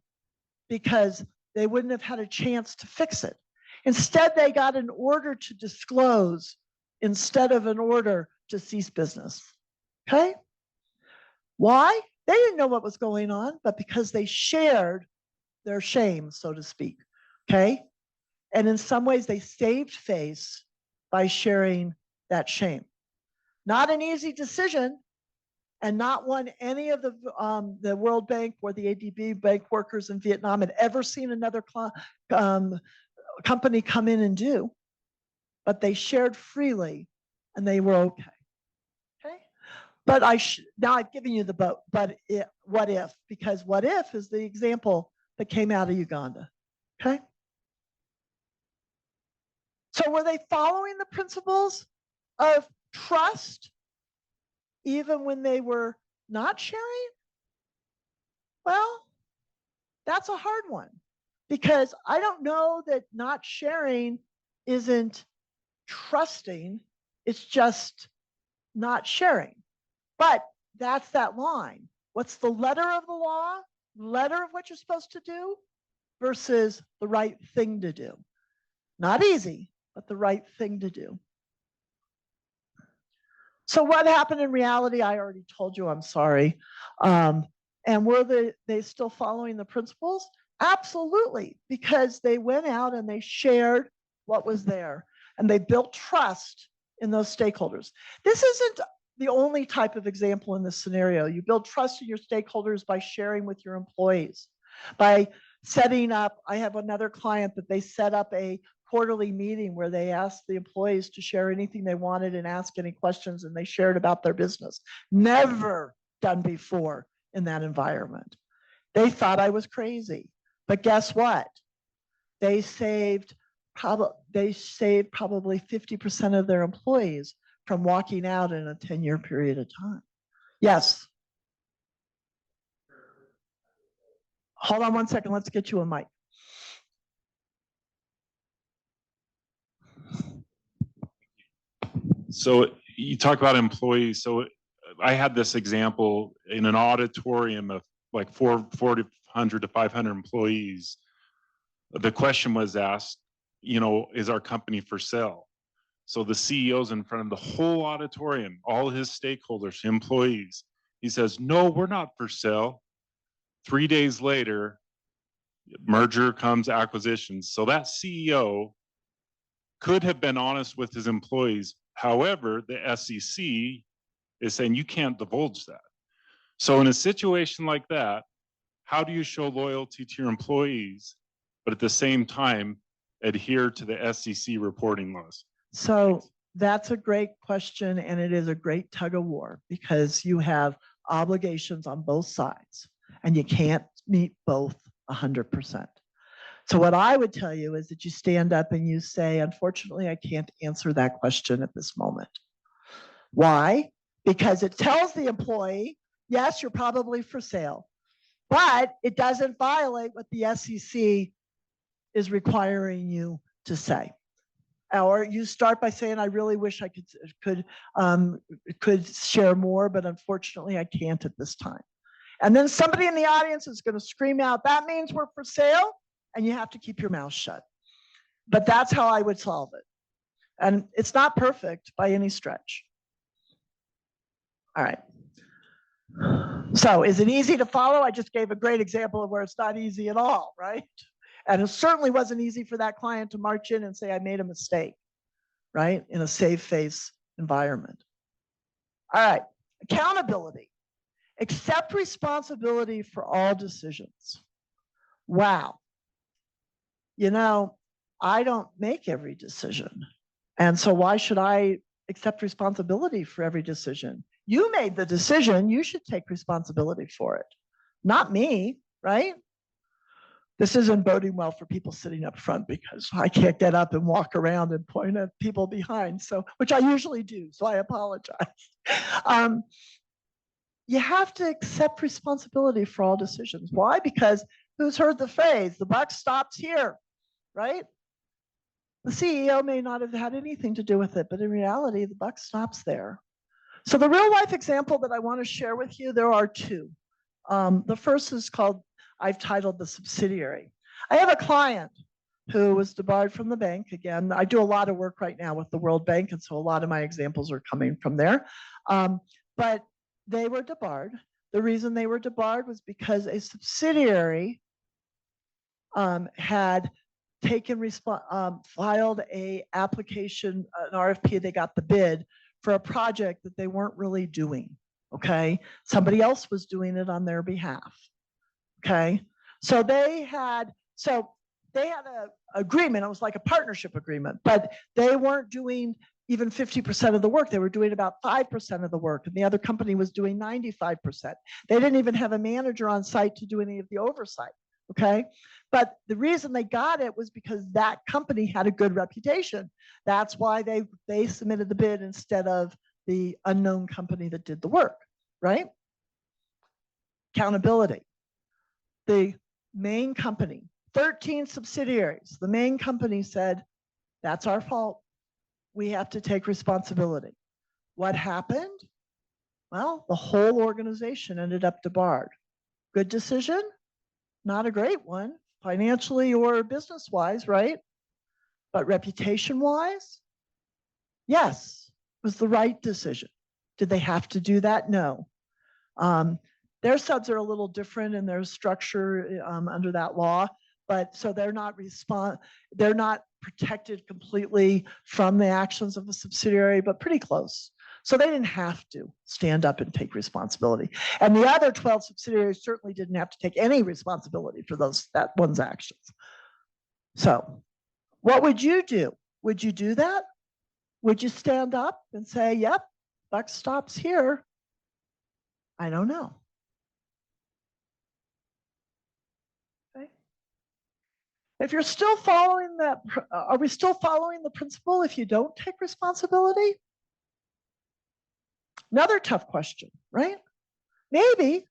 because they wouldn't have had a chance to fix it. Instead, they got an order to disclose instead of an order to cease business. Okay? Why? They didn't know what was going on, but because they shared their shame, so to speak. Okay? And in some ways, they saved face by sharing that shame. Not an easy decision, and not one any of the World Bank or the ADB bank workers in Vietnam had ever seen another company come in and do. But they shared freely, and they were okay. Okay. But now I've given you the what if, because what if is the example that came out of Uganda. Okay. So were they following the principles of trust even when they were not sharing? Well, that's a hard one because I don't know that not sharing isn't trusting. It's just not sharing. But that's that line. What's the letter of the law? Letter of what you're supposed to do versus the right thing to do. Not easy, but the right thing to do. So what happened in reality? I already told you, I'm sorry. And were they still following the principles? Absolutely, because they went out and they shared what was there and they built trust in those stakeholders. This isn't the only type of example in this scenario. You build trust in your stakeholders by sharing with your employees, by setting up. I have another client that they set up a quarterly meeting where they asked the employees to share anything they wanted and ask any questions, and they shared about their business. Never done before in that environment. They thought I was crazy, but guess what? They saved probably 50% of their employees from walking out in a 10-year period of time. Yes. Hold on one second. Let's get you a mic. So you talk about employees. So I had this example in an auditorium of like 400 to 500 employees. The question was asked, is our company for sale? So the CEO's in front of the whole auditorium, all his stakeholders, employees. He says, no, we're not for sale. 3 days later, merger comes, acquisitions. So that CEO could have been honest with his employees. However, the SEC is saying you can't divulge that. So in a situation like that, how do you show loyalty to your employees, but at the same time adhere to the SEC reporting laws? So that's a great question, and it is a great tug of war because you have obligations on both sides, and you can't meet both 100%. So what I would tell you is that you stand up and you say, unfortunately, I can't answer that question at this moment. Why? Because it tells the employee, yes, you're probably for sale, but it doesn't violate what the SEC is requiring you to say. Or you start by saying, I really wish I could share more, but unfortunately I can't at this time. And then somebody in the audience is going to scream out, that means we're for sale, and you have to keep your mouth shut. But that's how I would solve it. And it's not perfect by any stretch. All right. So is it easy to follow? I just gave a great example of where it's not easy at all, right? And it certainly wasn't easy for that client to march in and say, I made a mistake, right? In a safe face environment. All right, accountability. Accept responsibility for all decisions. Wow. I don't make every decision. And so why should I accept responsibility for every decision? You made the decision, you should take responsibility for it. Not me, right? This isn't boding well for people sitting up front because I can't get up and walk around and point at people behind, which I usually do, so I apologize. You have to accept responsibility for all decisions. Why? Because who's heard the phrase, the buck stops here, right? The CEO may not have had anything to do with it, but in reality, the buck stops there. So the real life example that I want to share with you, there are two. The first is I've titled the subsidiary. I have a client who was debarred from the bank. Again, I do a lot of work right now with the World Bank, and so a lot of my examples are coming from there. But they were debarred. The reason they were debarred was because a subsidiary had filed an application, an RFP, they got the bid for a project that they weren't really doing, okay? Somebody else was doing it on their behalf, okay? So they had an agreement, it was like a partnership agreement, but they weren't doing even 50% of the work. They were doing about 5% of the work, and the other company was doing 95%. They didn't even have a manager on site to do any of the oversight. Okay. But the reason they got it was because that company had a good reputation. That's why they submitted the bid instead of the unknown company that did the work, right? Accountability. The main company, 13 subsidiaries, the main company said, that's our fault. We have to take responsibility. What happened? Well, the whole organization ended up debarred. Good decision? Not a great one, financially or business-wise, right? But reputation-wise, yes, it was the right decision. Did they have to do that? No. Their subs are a little different in their structure under that law, but so they're not protected completely from the actions of a subsidiary, but pretty close. So they didn't have to stand up and take responsibility. And the other 12 subsidiaries certainly didn't have to take any responsibility for that one's actions. So what would you do? Would you do that? Would you stand up and say, yep, buck stops here? I don't know. Okay. If you're still following that, are we still following the principle if you don't take responsibility? Another tough question, right? Maybe.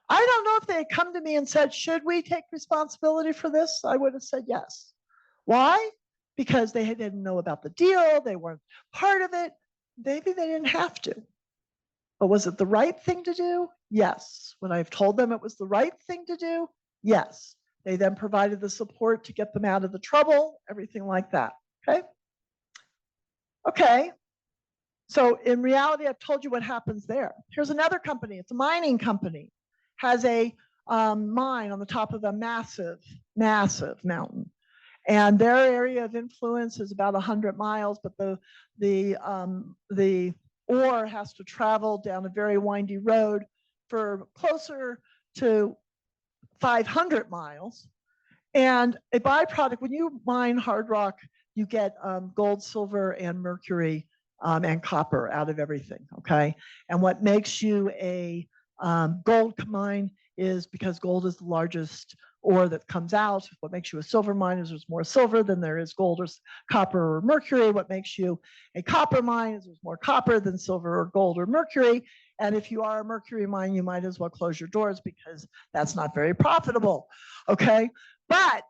I don't know if they had come to me and said, should we take responsibility for this? I would have said yes. Why? Because they didn't know about the deal. They weren't part of it. Maybe they didn't have to. But was it the right thing to do? Yes. When I've told them it was the right thing to do, yes. They then provided the support to get them out of the trouble, everything like that. Okay. Okay. So in reality, I've told you what happens there. Here's another company. It's a mining company. Has a mine on the top of a massive, massive mountain. And their area of influence is about 100 miles, but the ore has to travel down a very windy road for closer to 500 miles. And a byproduct, when you mine hard rock, you get gold, silver, and mercury and copper out of everything, okay? And what makes you a gold mine is because gold is the largest ore that comes out. What makes you a silver mine is there's more silver than there is gold or copper or mercury. What makes you a copper mine is there's more copper than silver or gold or mercury. And if you are a mercury mine, you might as well close your doors because that's not very profitable, okay? But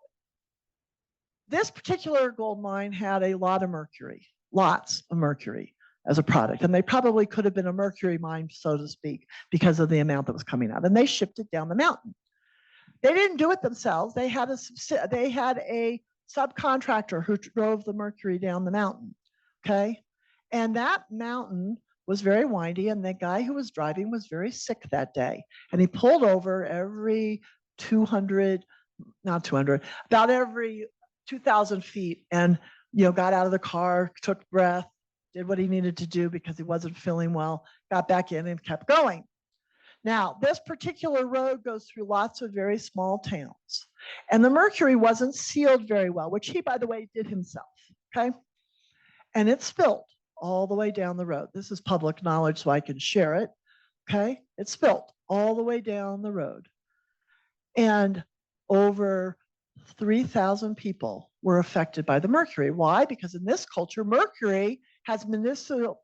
this particular gold mine had a lot of mercury, lots of mercury as a product. And they probably could have been a mercury mine, so to speak, because of the amount that was coming out. And they shipped it down the mountain. They didn't do it themselves. They had a subcontractor who drove the mercury down the mountain, okay? And that mountain was very windy, and the guy who was driving was very sick that day. And he pulled over every about every 2,000 feet and, got out of the car, took breath, did what he needed to do because he wasn't feeling well, got back in and kept going. Now, this particular road goes through lots of very small towns, and the mercury wasn't sealed very well, which he, by the way, did himself, okay? And it spilled all the way down the road. This is public knowledge, so I can share it, okay? It spilled all the way down the road. And over 3,000 people were affected by the mercury. Why? Because in this culture, mercury has medicinal,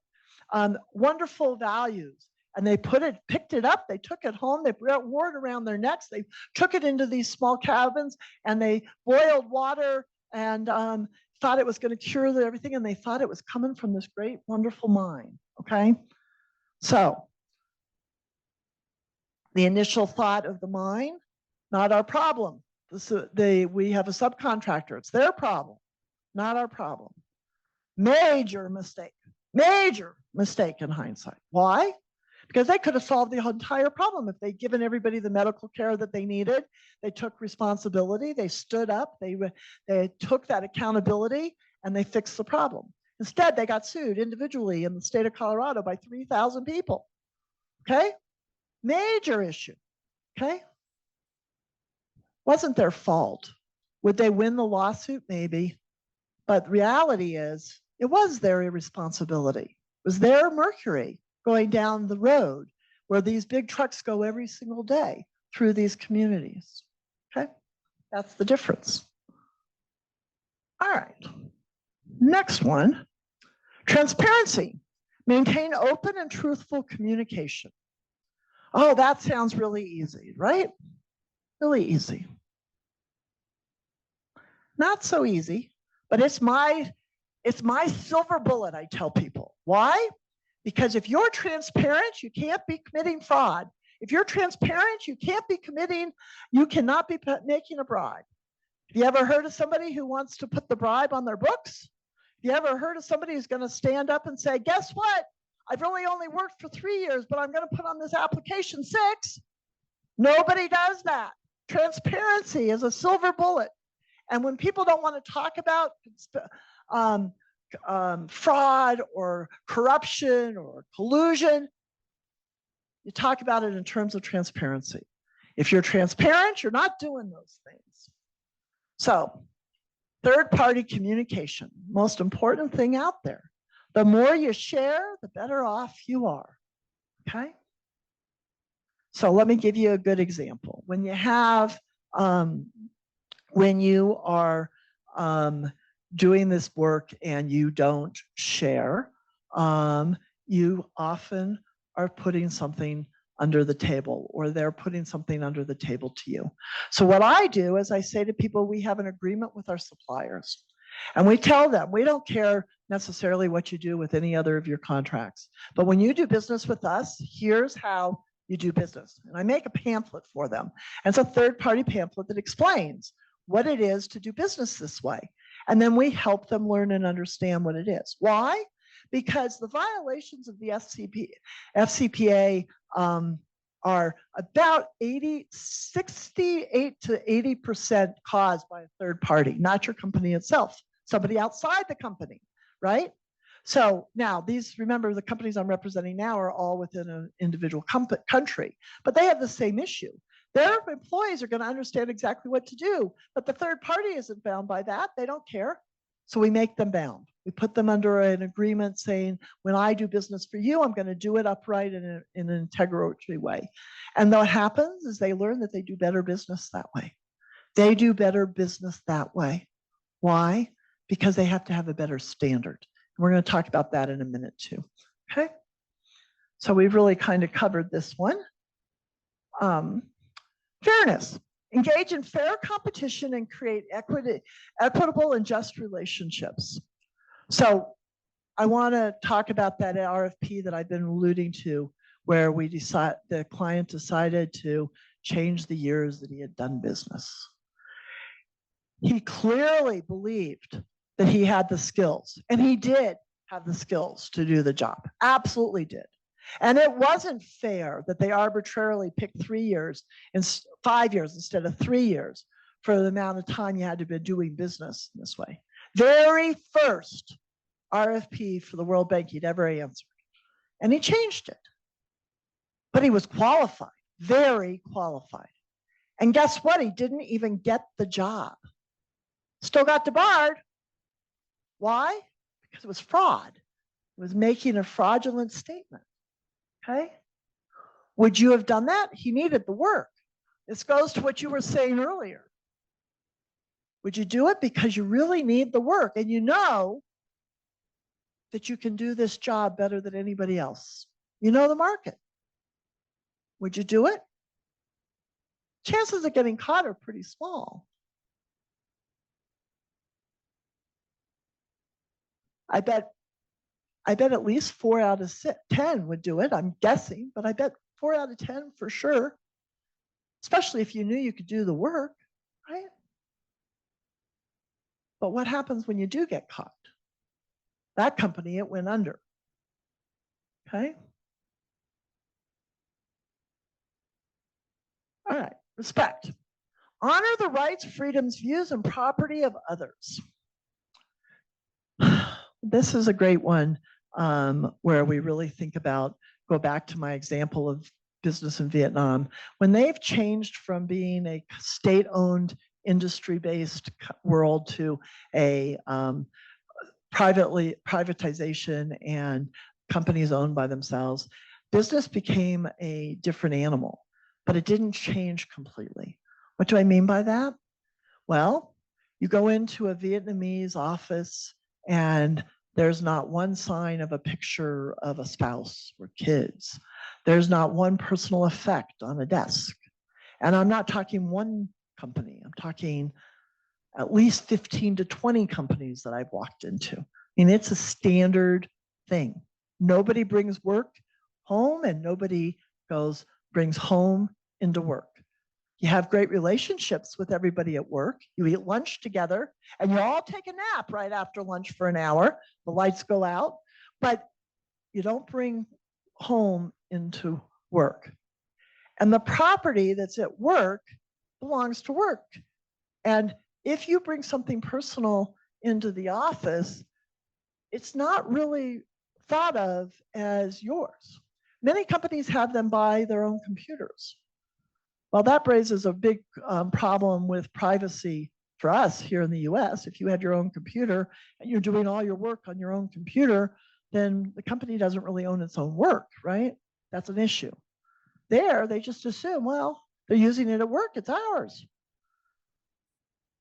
wonderful values. And they picked it up, they took it home, they wore it around their necks, they took it into these small cabins, and they boiled water and thought it was going to cure everything, and they thought it was coming from this great, wonderful mine, okay? So the initial thought of the mine, not our problem. We have a subcontractor, it's their problem, not our problem. Major mistake in hindsight. Why? Because they could have solved the entire problem if they'd given everybody the medical care that they needed. They took responsibility, they stood up, they took that accountability, and they fixed the problem. Instead, they got sued individually in the state of Colorado by 3,000 people, okay? Major issue, okay? Wasn't their fault. Would they win the lawsuit? Maybe. But reality is, it was their irresponsibility. It was their mercury going down the road where these big trucks go every single day through these communities, okay? That's the difference. All right. Next one, transparency. Maintain open and truthful communication. Oh, that sounds really easy, right? Really easy. Not so easy, but it's my silver bullet, I tell people. Why? Because if you're transparent, you can't be committing fraud. If you're transparent, you cannot be making a bribe. Have you ever heard of somebody who wants to put the bribe on their books? Have you ever heard of somebody who's going to stand up and say, guess what? I've only worked for 3 years, but I'm going to put on this application 6. Nobody does that. Transparency is a silver bullet. And when people don't want to talk about fraud or corruption or collusion, you talk about it in terms of transparency. If you're transparent, you're not doing those things. So, third-party communication, most important thing out there. The more you share, the better off you are, okay? So let me give you a good example. When you are doing this work and you don't share, you often are putting something under the table, or they're putting something under the table to you. So what I do is I say to people, we have an agreement with our suppliers. And we tell them, we don't care necessarily what you do with any other of your contracts. But when you do business with us, here's how you do business. And I make a pamphlet for them. And it's a third-party pamphlet that explains what it is to do business this way. And then we help them learn and understand what it is. Why? Because the violations of the FCPA are about 68 to 80% caused by a third party, not your company itself, somebody outside the company, right? So now remember, the companies I'm representing now are all within an individual country, but they have the same issue. Their employees are going to understand exactly what to do, but the third party isn't bound by that. They don't care. So we make them bound. We put them under an agreement saying, when I do business for you, I'm going to do it upright in an integrity way. And what happens is they learn that they do better business that way. They do better business that way. Why? Because they have to have a better standard. And we're going to talk about that in a minute too. Okay. So we've really kind of covered this one. Fairness. Engage in fair competition and create equitable and just relationships. So I want to talk about that RFP that I've been alluding to, where the client decided to change the years that he had done business. He clearly believed that he had the skills, and he did have the skills to do the job. Absolutely did. And it wasn't fair that they arbitrarily picked 3 years and 5 years instead of 3 years for the amount of time you had to be doing business in this way. Very first RFP for the World Bank he'd ever answered. And he changed it. But he was qualified, very qualified. And guess what? He didn't even get the job. Still got debarred. Why? Because it was fraud. It was making a fraudulent statement. Okay. Would you have done that? He needed the work. This goes to what you were saying earlier. Would you do it because you really need the work and you know that you can do this job better than anybody else? You know the market. Would you do it? Chances of getting caught are pretty small. I bet at least 4 out of 10 would do it. I'm guessing, but I bet 4 out of 10 for sure, especially if you knew you could do the work, right? But what happens when you do get caught? That company, it went under, okay? All right, respect. Honor the rights, freedoms, views, and property of others. This is a great one. Where we really think about, go back to my example of business in Vietnam, when they've changed from being a state-owned, industry-based world to a privatization and companies owned by themselves, business became a different animal, but it didn't change completely. What do I mean by that? Well, you go into a Vietnamese office and there's not one sign of a picture of a spouse or kids. There's not one personal effect on a desk. And I'm not talking one company, I'm talking at least 15 to 20 companies that I've walked into. I mean, it's a standard thing. Nobody brings work home and nobody brings home into work. You have great relationships with everybody at work. You eat lunch together and you all take a nap right after lunch for an hour. The lights go out, but you don't bring home into work. And the property that's at work belongs to work. And if you bring something personal into the office, it's not really thought of as yours. Many companies have them buy their own computers. Well, that raises a big problem with privacy for us here in the US. If you had your own computer and you're doing all your work on your own computer, then the company doesn't really own its own work, right? That's an issue. There, they just assume, well, they're using it at work, it's ours.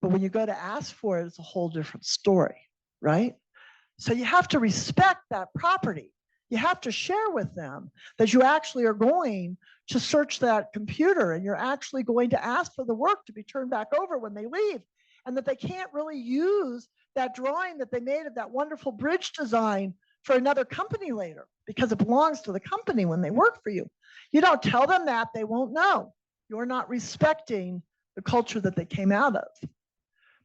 But when you go to ask for it, it's a whole different story, right? So you have to respect that property. You have to share with them that you actually are going to search that computer and you're actually going to ask for the work to be turned back over when they leave, and that they can't really use that drawing that they made of that wonderful bridge design for another company later because it belongs to the company when they work for you. You don't tell them that, they won't know. You're not respecting the culture that they came out of.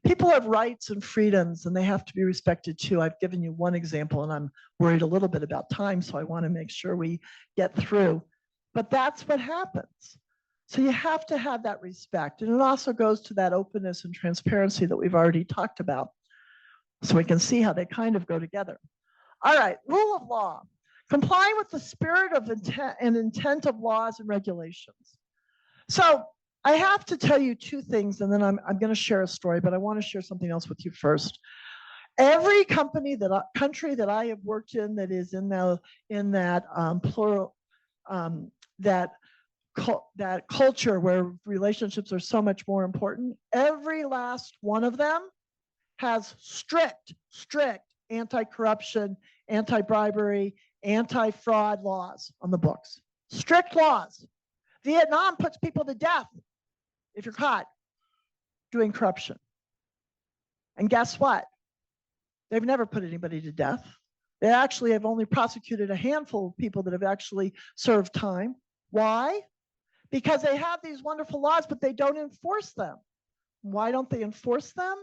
People have rights and freedoms and they have to be respected too. I've given you one example and I'm worried a little bit about time, so I want to make sure we get through. But that's what happens. So you have to have that respect. And it also goes to that openness and transparency that we've already talked about. So we can see how they kind of go together. All right, rule of law. Complying with the spirit of intent and intent of laws and regulations. So I have to tell you two things, and then I'm going to share a story, but I want to share something else with you first. Every country that I have worked in that is in that plural, that culture where relationships are so much more important, every last one of them has strict anti-corruption, anti-bribery, anti-fraud laws on the books. Strict laws. Vietnam puts people to death if you're caught doing corruption. And guess what? They've never put anybody to death. They actually have only prosecuted a handful of people that have actually served time. Why? Because they have these wonderful laws, but they don't enforce them. Why don't they enforce them?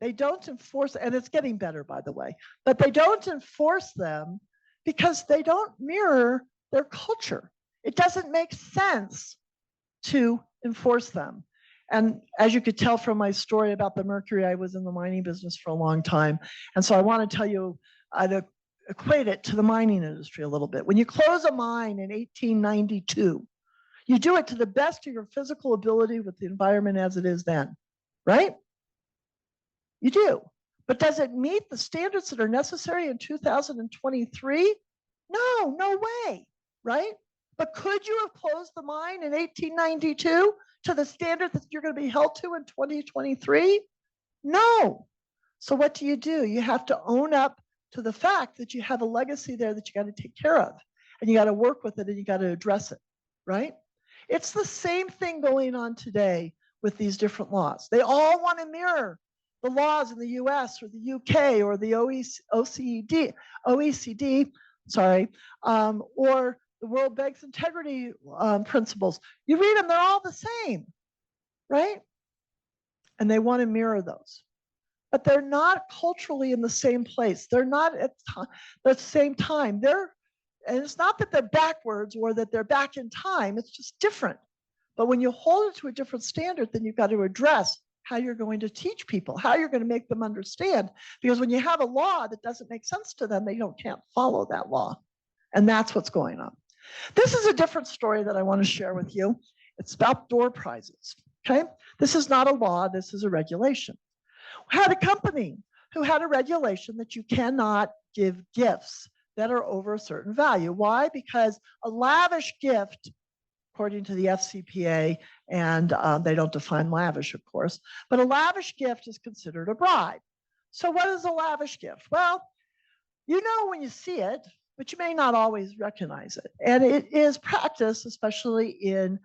They don't enforce, and it's getting better, by the way, but they don't enforce them because they don't mirror their culture. It doesn't make sense to enforce them. And as you could tell from my story about the mercury, I was in the mining business for a long time. And so I want to tell you, I'd equate it to the mining industry a little bit. When you close a mine in 1892, you do it to the best of your physical ability with the environment as it is then, right? You do. But does it meet the standards that are necessary in 2023? No way, right? But could you have closed the mine in 1892 to the standard that you're going to be held to in 2023? No. So what do? You have to own up to the fact that you have a legacy there that you got to take care of, and you got to work with it and you got to address it, right? It's the same thing going on today with these different laws. They all want to mirror the laws in the US or the UK or the OECD, or the World Bank's integrity principles. You read them, they're all the same, right? And they want to mirror those. But they're not culturally in the same place. They're not at the same time. And it's not that they're backwards or that they're back in time, it's just different. But when you hold it to a different standard, then you've got to address how you're going to teach people, how you're going to make them understand. Because when you have a law that doesn't make sense to them, they can't follow that law. And that's what's going on. This is a different story that I want to share with you. It's about door prizes, okay? This is not a law, this is a regulation. We had a company who had a regulation that you cannot give gifts that are over a certain value. Why? Because a lavish gift according to the FCPA, and they don't define lavish, of course, but a lavish gift is considered a bribe. So what is a lavish gift? Well, you know when you see it, but you may not always recognize it. And it is practiced, especially in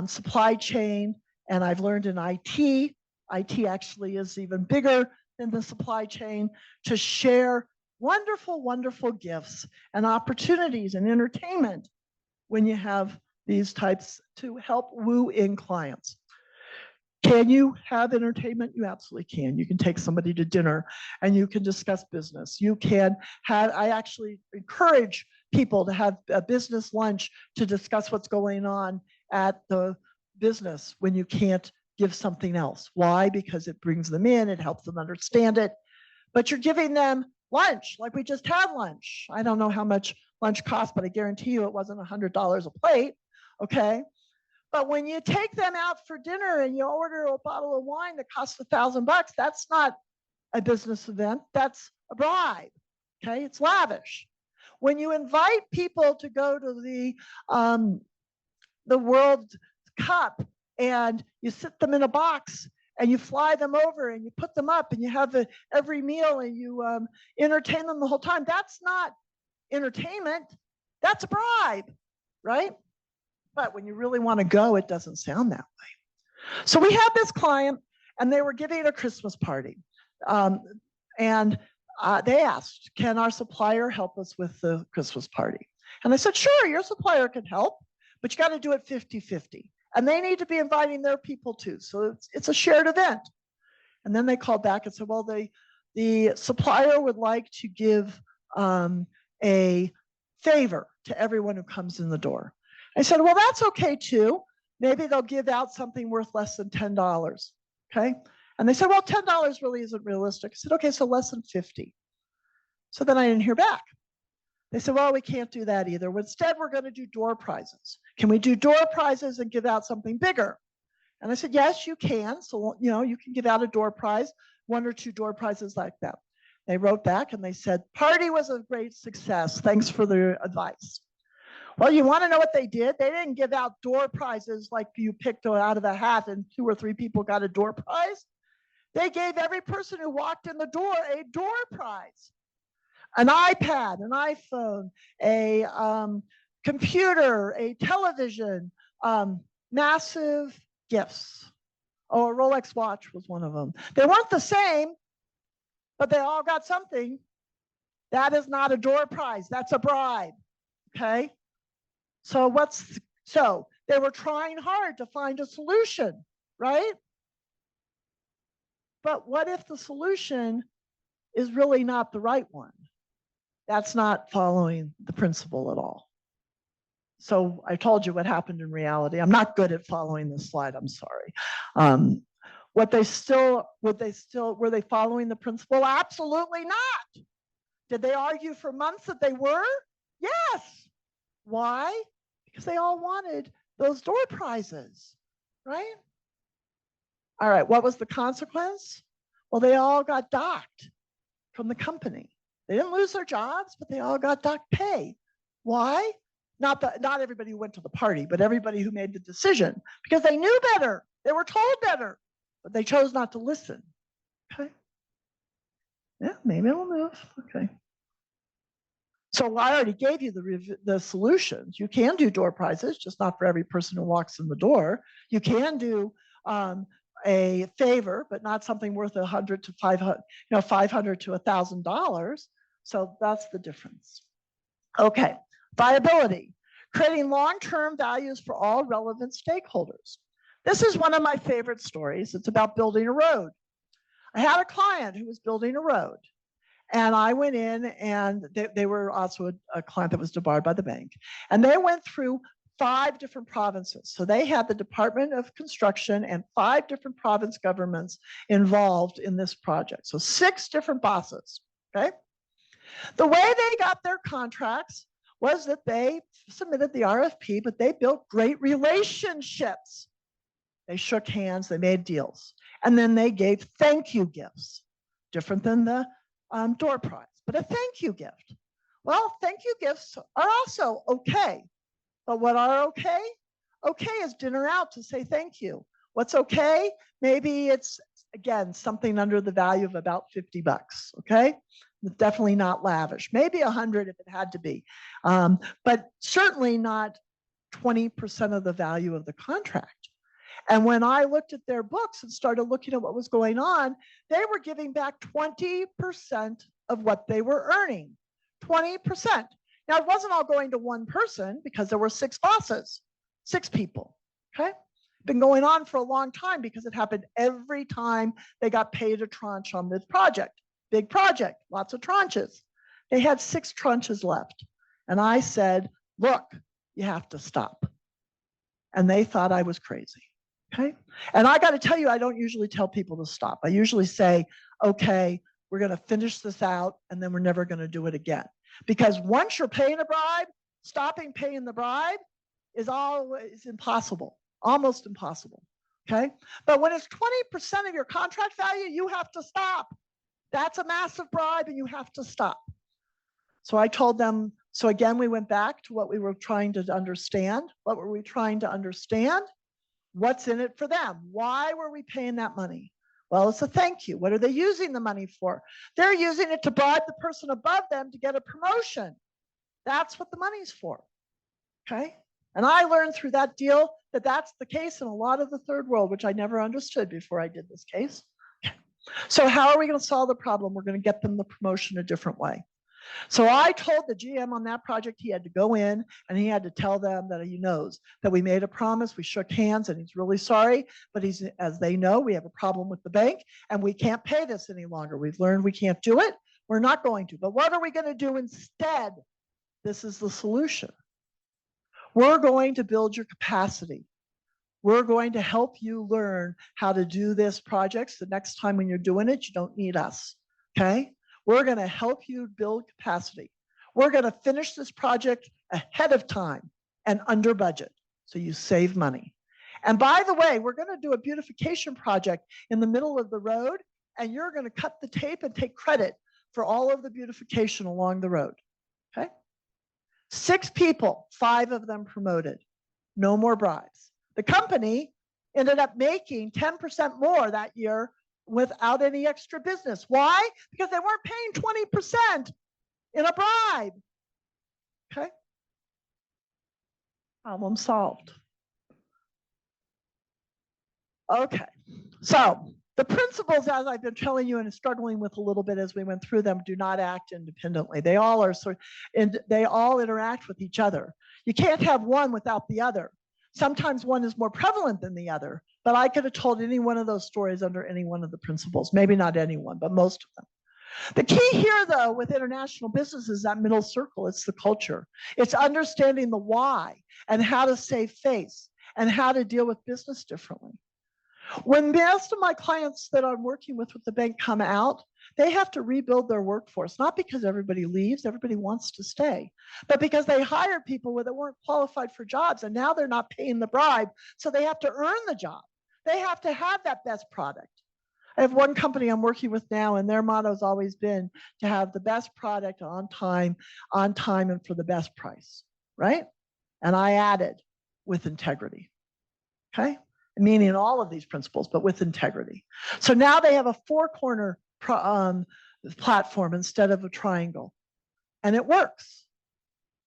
supply chain, and I've learned in IT. IT actually is even bigger than the supply chain, to share wonderful, wonderful gifts and opportunities and entertainment when you have these types to help woo in clients. Can you have entertainment? You absolutely can. You can take somebody to dinner and you can discuss business. You can have, I actually encourage people to have a business lunch to discuss what's going on at the business when you can't give something else. Why? Because it brings them in, it helps them understand it. But you're giving them lunch, like we just had lunch. I don't know how much lunch cost, but I guarantee you it wasn't $100 a plate, okay? But when you take them out for dinner and you order a bottle of wine that costs $1,000, that's not a business event, that's a bribe, okay? It's lavish. When you invite people to go to the World Cup and you sit them in a box and you fly them over and you put them up and you have every meal and you entertain them the whole time, that's not entertainment, that's a bribe, right? But when you really want to go, it doesn't sound that way. So we had this client and they were giving a Christmas party. And they asked, can our supplier help us with the Christmas party? And I said, sure, your supplier can help, but you got to do it 50-50. And they need to be inviting their people too. So it's a shared event. And then they called back and said, well, the supplier would like to give a favor to everyone who comes in the door. I said, well, that's okay too. Maybe they'll give out something worth less than $10, okay? And they said, well, $10 really isn't realistic. I said, okay, so less than 50. So then I didn't hear back. They said, well, we can't do that either. Instead, we're gonna do door prizes. Can we do door prizes and give out something bigger? And I said, yes, you can. So, you know, you can give out a door prize, 1 or 2 door prizes like that. They wrote back and they said, party was a great success. Thanks for the advice. Well, you want to know what they did? They didn't give out door prizes like you picked out of a hat and 2 or 3 people got a door prize. They gave every person who walked in the door a door prize. An iPad, an iPhone, a computer, a television, massive gifts. Oh, a Rolex watch was one of them. They weren't the same, but they all got something. That is not a door prize, that's a bribe, okay? So they were trying hard to find a solution, right? But what if the solution is really not the right one? That's not following the principle at all. So I told you what happened in reality. I'm not good at following this slide, I'm sorry. Were they following the principle? Absolutely not. Did they argue for months that they were? Yes. Why? Because they all wanted those door prizes, right? All right, what was the consequence? Well, they all got docked from the company. They didn't lose their jobs, but they all got docked pay. Why? Not everybody who went to the party, but everybody who made the decision, because they knew better. They were told better, but they chose not to listen. Okay. Yeah, maybe it'll move. Okay. So I already gave you the solutions. You can do door prizes, just not for every person who walks in the door. You can do a favor, but not something worth $100 to $500, $500 to $1,000. So that's the difference. Okay, viability, creating long-term values for all relevant stakeholders. This is one of my favorite stories. It's about building a road. I had a client who was building a road. And I went in, and they were also a client that was debarred by the bank. And they went through 5 different provinces. So they had the Department of Construction and 5 different province governments involved in this project. So 6 different bosses, okay? The way they got their contracts was that they submitted the RFP, but they built great relationships. They shook hands, they made deals. And then they gave thank you gifts, different than the door prize, but a thank you gift. Well, thank you gifts are also okay. But what are okay? Okay is dinner out to say thank you. What's okay? Maybe it's, again, something under the value of about $50. Okay. Definitely not lavish. Maybe 100 if it had to be. But certainly not 20% of the value of the contract. And when I looked at their books and started looking at what was going on, they were giving back 20% of what they were earning. 20%. Now, it wasn't all going to one person because there were 6 bosses, 6 people. Okay. Been going on for a long time because it happened every time they got paid a tranche on this project. Big project, lots of tranches. They had 6 tranches left. And I said, look, you have to stop. And they thought I was crazy. Okay. And I got to tell you, I don't usually tell people to stop. I usually say, okay, we're going to finish this out and then we're never going to do it again. Because once you're paying a bribe, stopping paying the bribe is always impossible, almost impossible. Okay. But when it's 20% of your contract value, you have to stop. That's a massive bribe and you have to stop. So I told them, so again, we went back to what we were trying to understand. What were we trying to understand? What's in it for them? Why were we paying that money? Well, it's a thank you. What are they using the money for? They're using it to bribe the person above them to get a promotion. That's what the money's for. Okay. And I learned through that deal that that's the case in a lot of the third world, which I never understood before I did this case. Okay. So how are we going to solve the problem? We're going to get them the promotion a different way. So I told the GM on that project he had to go in and he had to tell them that he knows that we made a promise, we shook hands, and he's really sorry, but he's, as they know, we have a problem with the bank and we can't pay this any longer. We've learned we can't do it. We're not going to. But what are we going to do instead? This is the solution. We're going to build your capacity. We're going to help you learn how to do this project. The next time when you're doing it, you don't need us. Okay? We're going to help you build capacity. We're going to finish this project ahead of time and under budget, so you save money. And by the way, we're going to do a beautification project in the middle of the road, and you're going to cut the tape and take credit for all of the beautification along the road. Okay? 6 people, 5 of them promoted. No more bribes. The company ended up making 10% more that year without any extra business. Why? Because they weren't paying 20% in a bribe. Okay. Problem solved. Okay. So the principles, as I've been telling you and struggling with a little bit as we went through them, do not act independently. They all are and they all interact with each other. You can't have one without the other. Sometimes one is more prevalent than the other, but I could have told any one of those stories under any one of the principles. Maybe not anyone, but most of them. The key here, though, with international business is that middle circle. It's the culture. It's understanding the why and how to save face and how to deal with business differently. When most of my clients that I'm working with the bank come out, they have to rebuild their workforce, not because everybody leaves, everybody wants to stay, but because they hired people that weren't qualified for jobs and now they're not paying the bribe, so they have to earn the job. They have to have that best product. I have one company I'm working with now, and their motto has always been to have the best product on time and for the best price, right? And I added with integrity, okay? Meaning all of these principles, but with integrity. So now they have a 4-corner platform instead of a triangle. And it works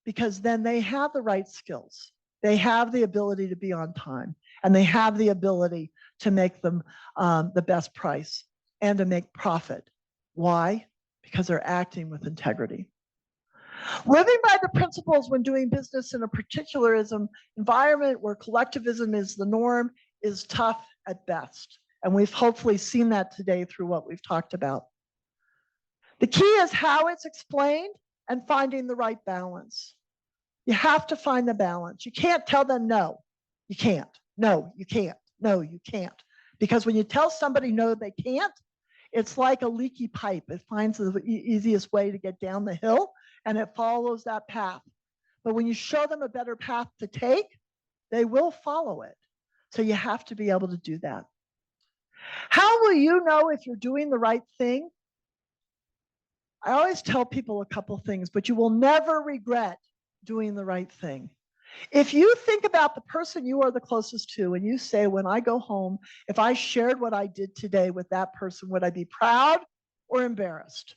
because then they have the right skills. They have the ability to be on time, and they have the ability to make them the best price and to make profit. Why? Because they're acting with integrity. Living by the principles when doing business in a particularism environment where collectivism is the norm is tough at best. And we've hopefully seen that today through what we've talked about. The key is how it's explained and finding the right balance. You have to find the balance. You can't tell them no, you can't. No, you can't. No, you can't. Because when you tell somebody no, they can't, it's like a leaky pipe. It finds the easiest way to get down the hill and it follows that path. But when you show them a better path to take, they will follow it. So you have to be able to do that. How will you know if you're doing the right thing? I always tell people a couple things, but you will never regret doing the right thing. If you think about the person you are the closest to and you say, when I go home, if I shared what I did today with that person, would I be proud or embarrassed?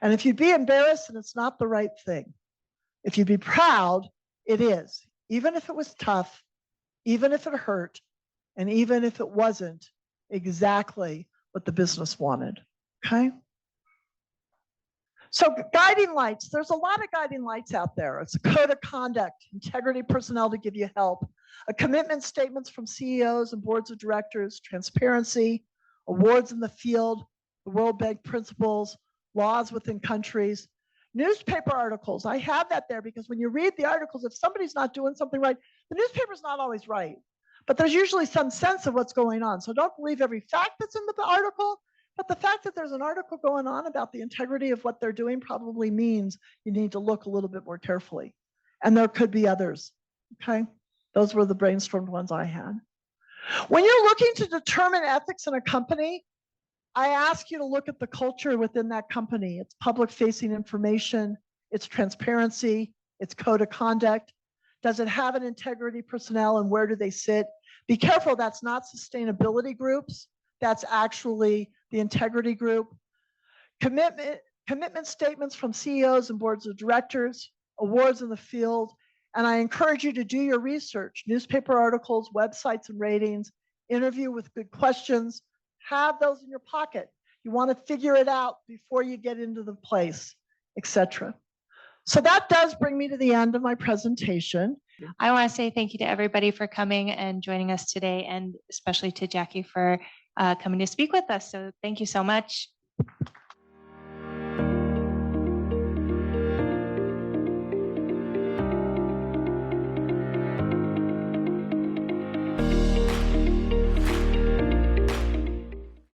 And if you'd be embarrassed, then it's not the right thing. If you'd be proud, it is, even if it was tough, even if it hurt, and even if it wasn't exactly what the business wanted. Okay. So guiding lights, there's a lot of guiding lights out there. It's a code of conduct, integrity personnel to give you help, a commitment statements from CEOs and boards of directors, transparency, awards in the field, the World Bank principles, laws within countries, newspaper articles. I have that there because when you read the articles, if somebody's not doing something right, the newspaper's not always right, but there's usually some sense of what's going on. So don't believe every fact that's in the article. But the fact that there's an article going on about the integrity of what they're doing probably means you need to look a little bit more carefully. And there could be others, okay? Those were the brainstormed ones I had. When you're looking to determine ethics in a company, I ask you to look at the culture within that company. It's public-facing information, it's transparency, it's code of conduct. Does it have an integrity personnel and where do they sit? Be careful, that's not sustainability groups. That's actually the integrity group. Commitment statements from CEOs and boards of directors, awards in the field. And I encourage you to do your research, newspaper articles, websites and ratings, interview with good questions, have those in your pocket. You want to figure it out before you get into the place, etc. So that does bring me to the end of my presentation. I want to say thank you to everybody for coming and joining us today, and especially to Jacqui for coming to speak with us. So thank you so much.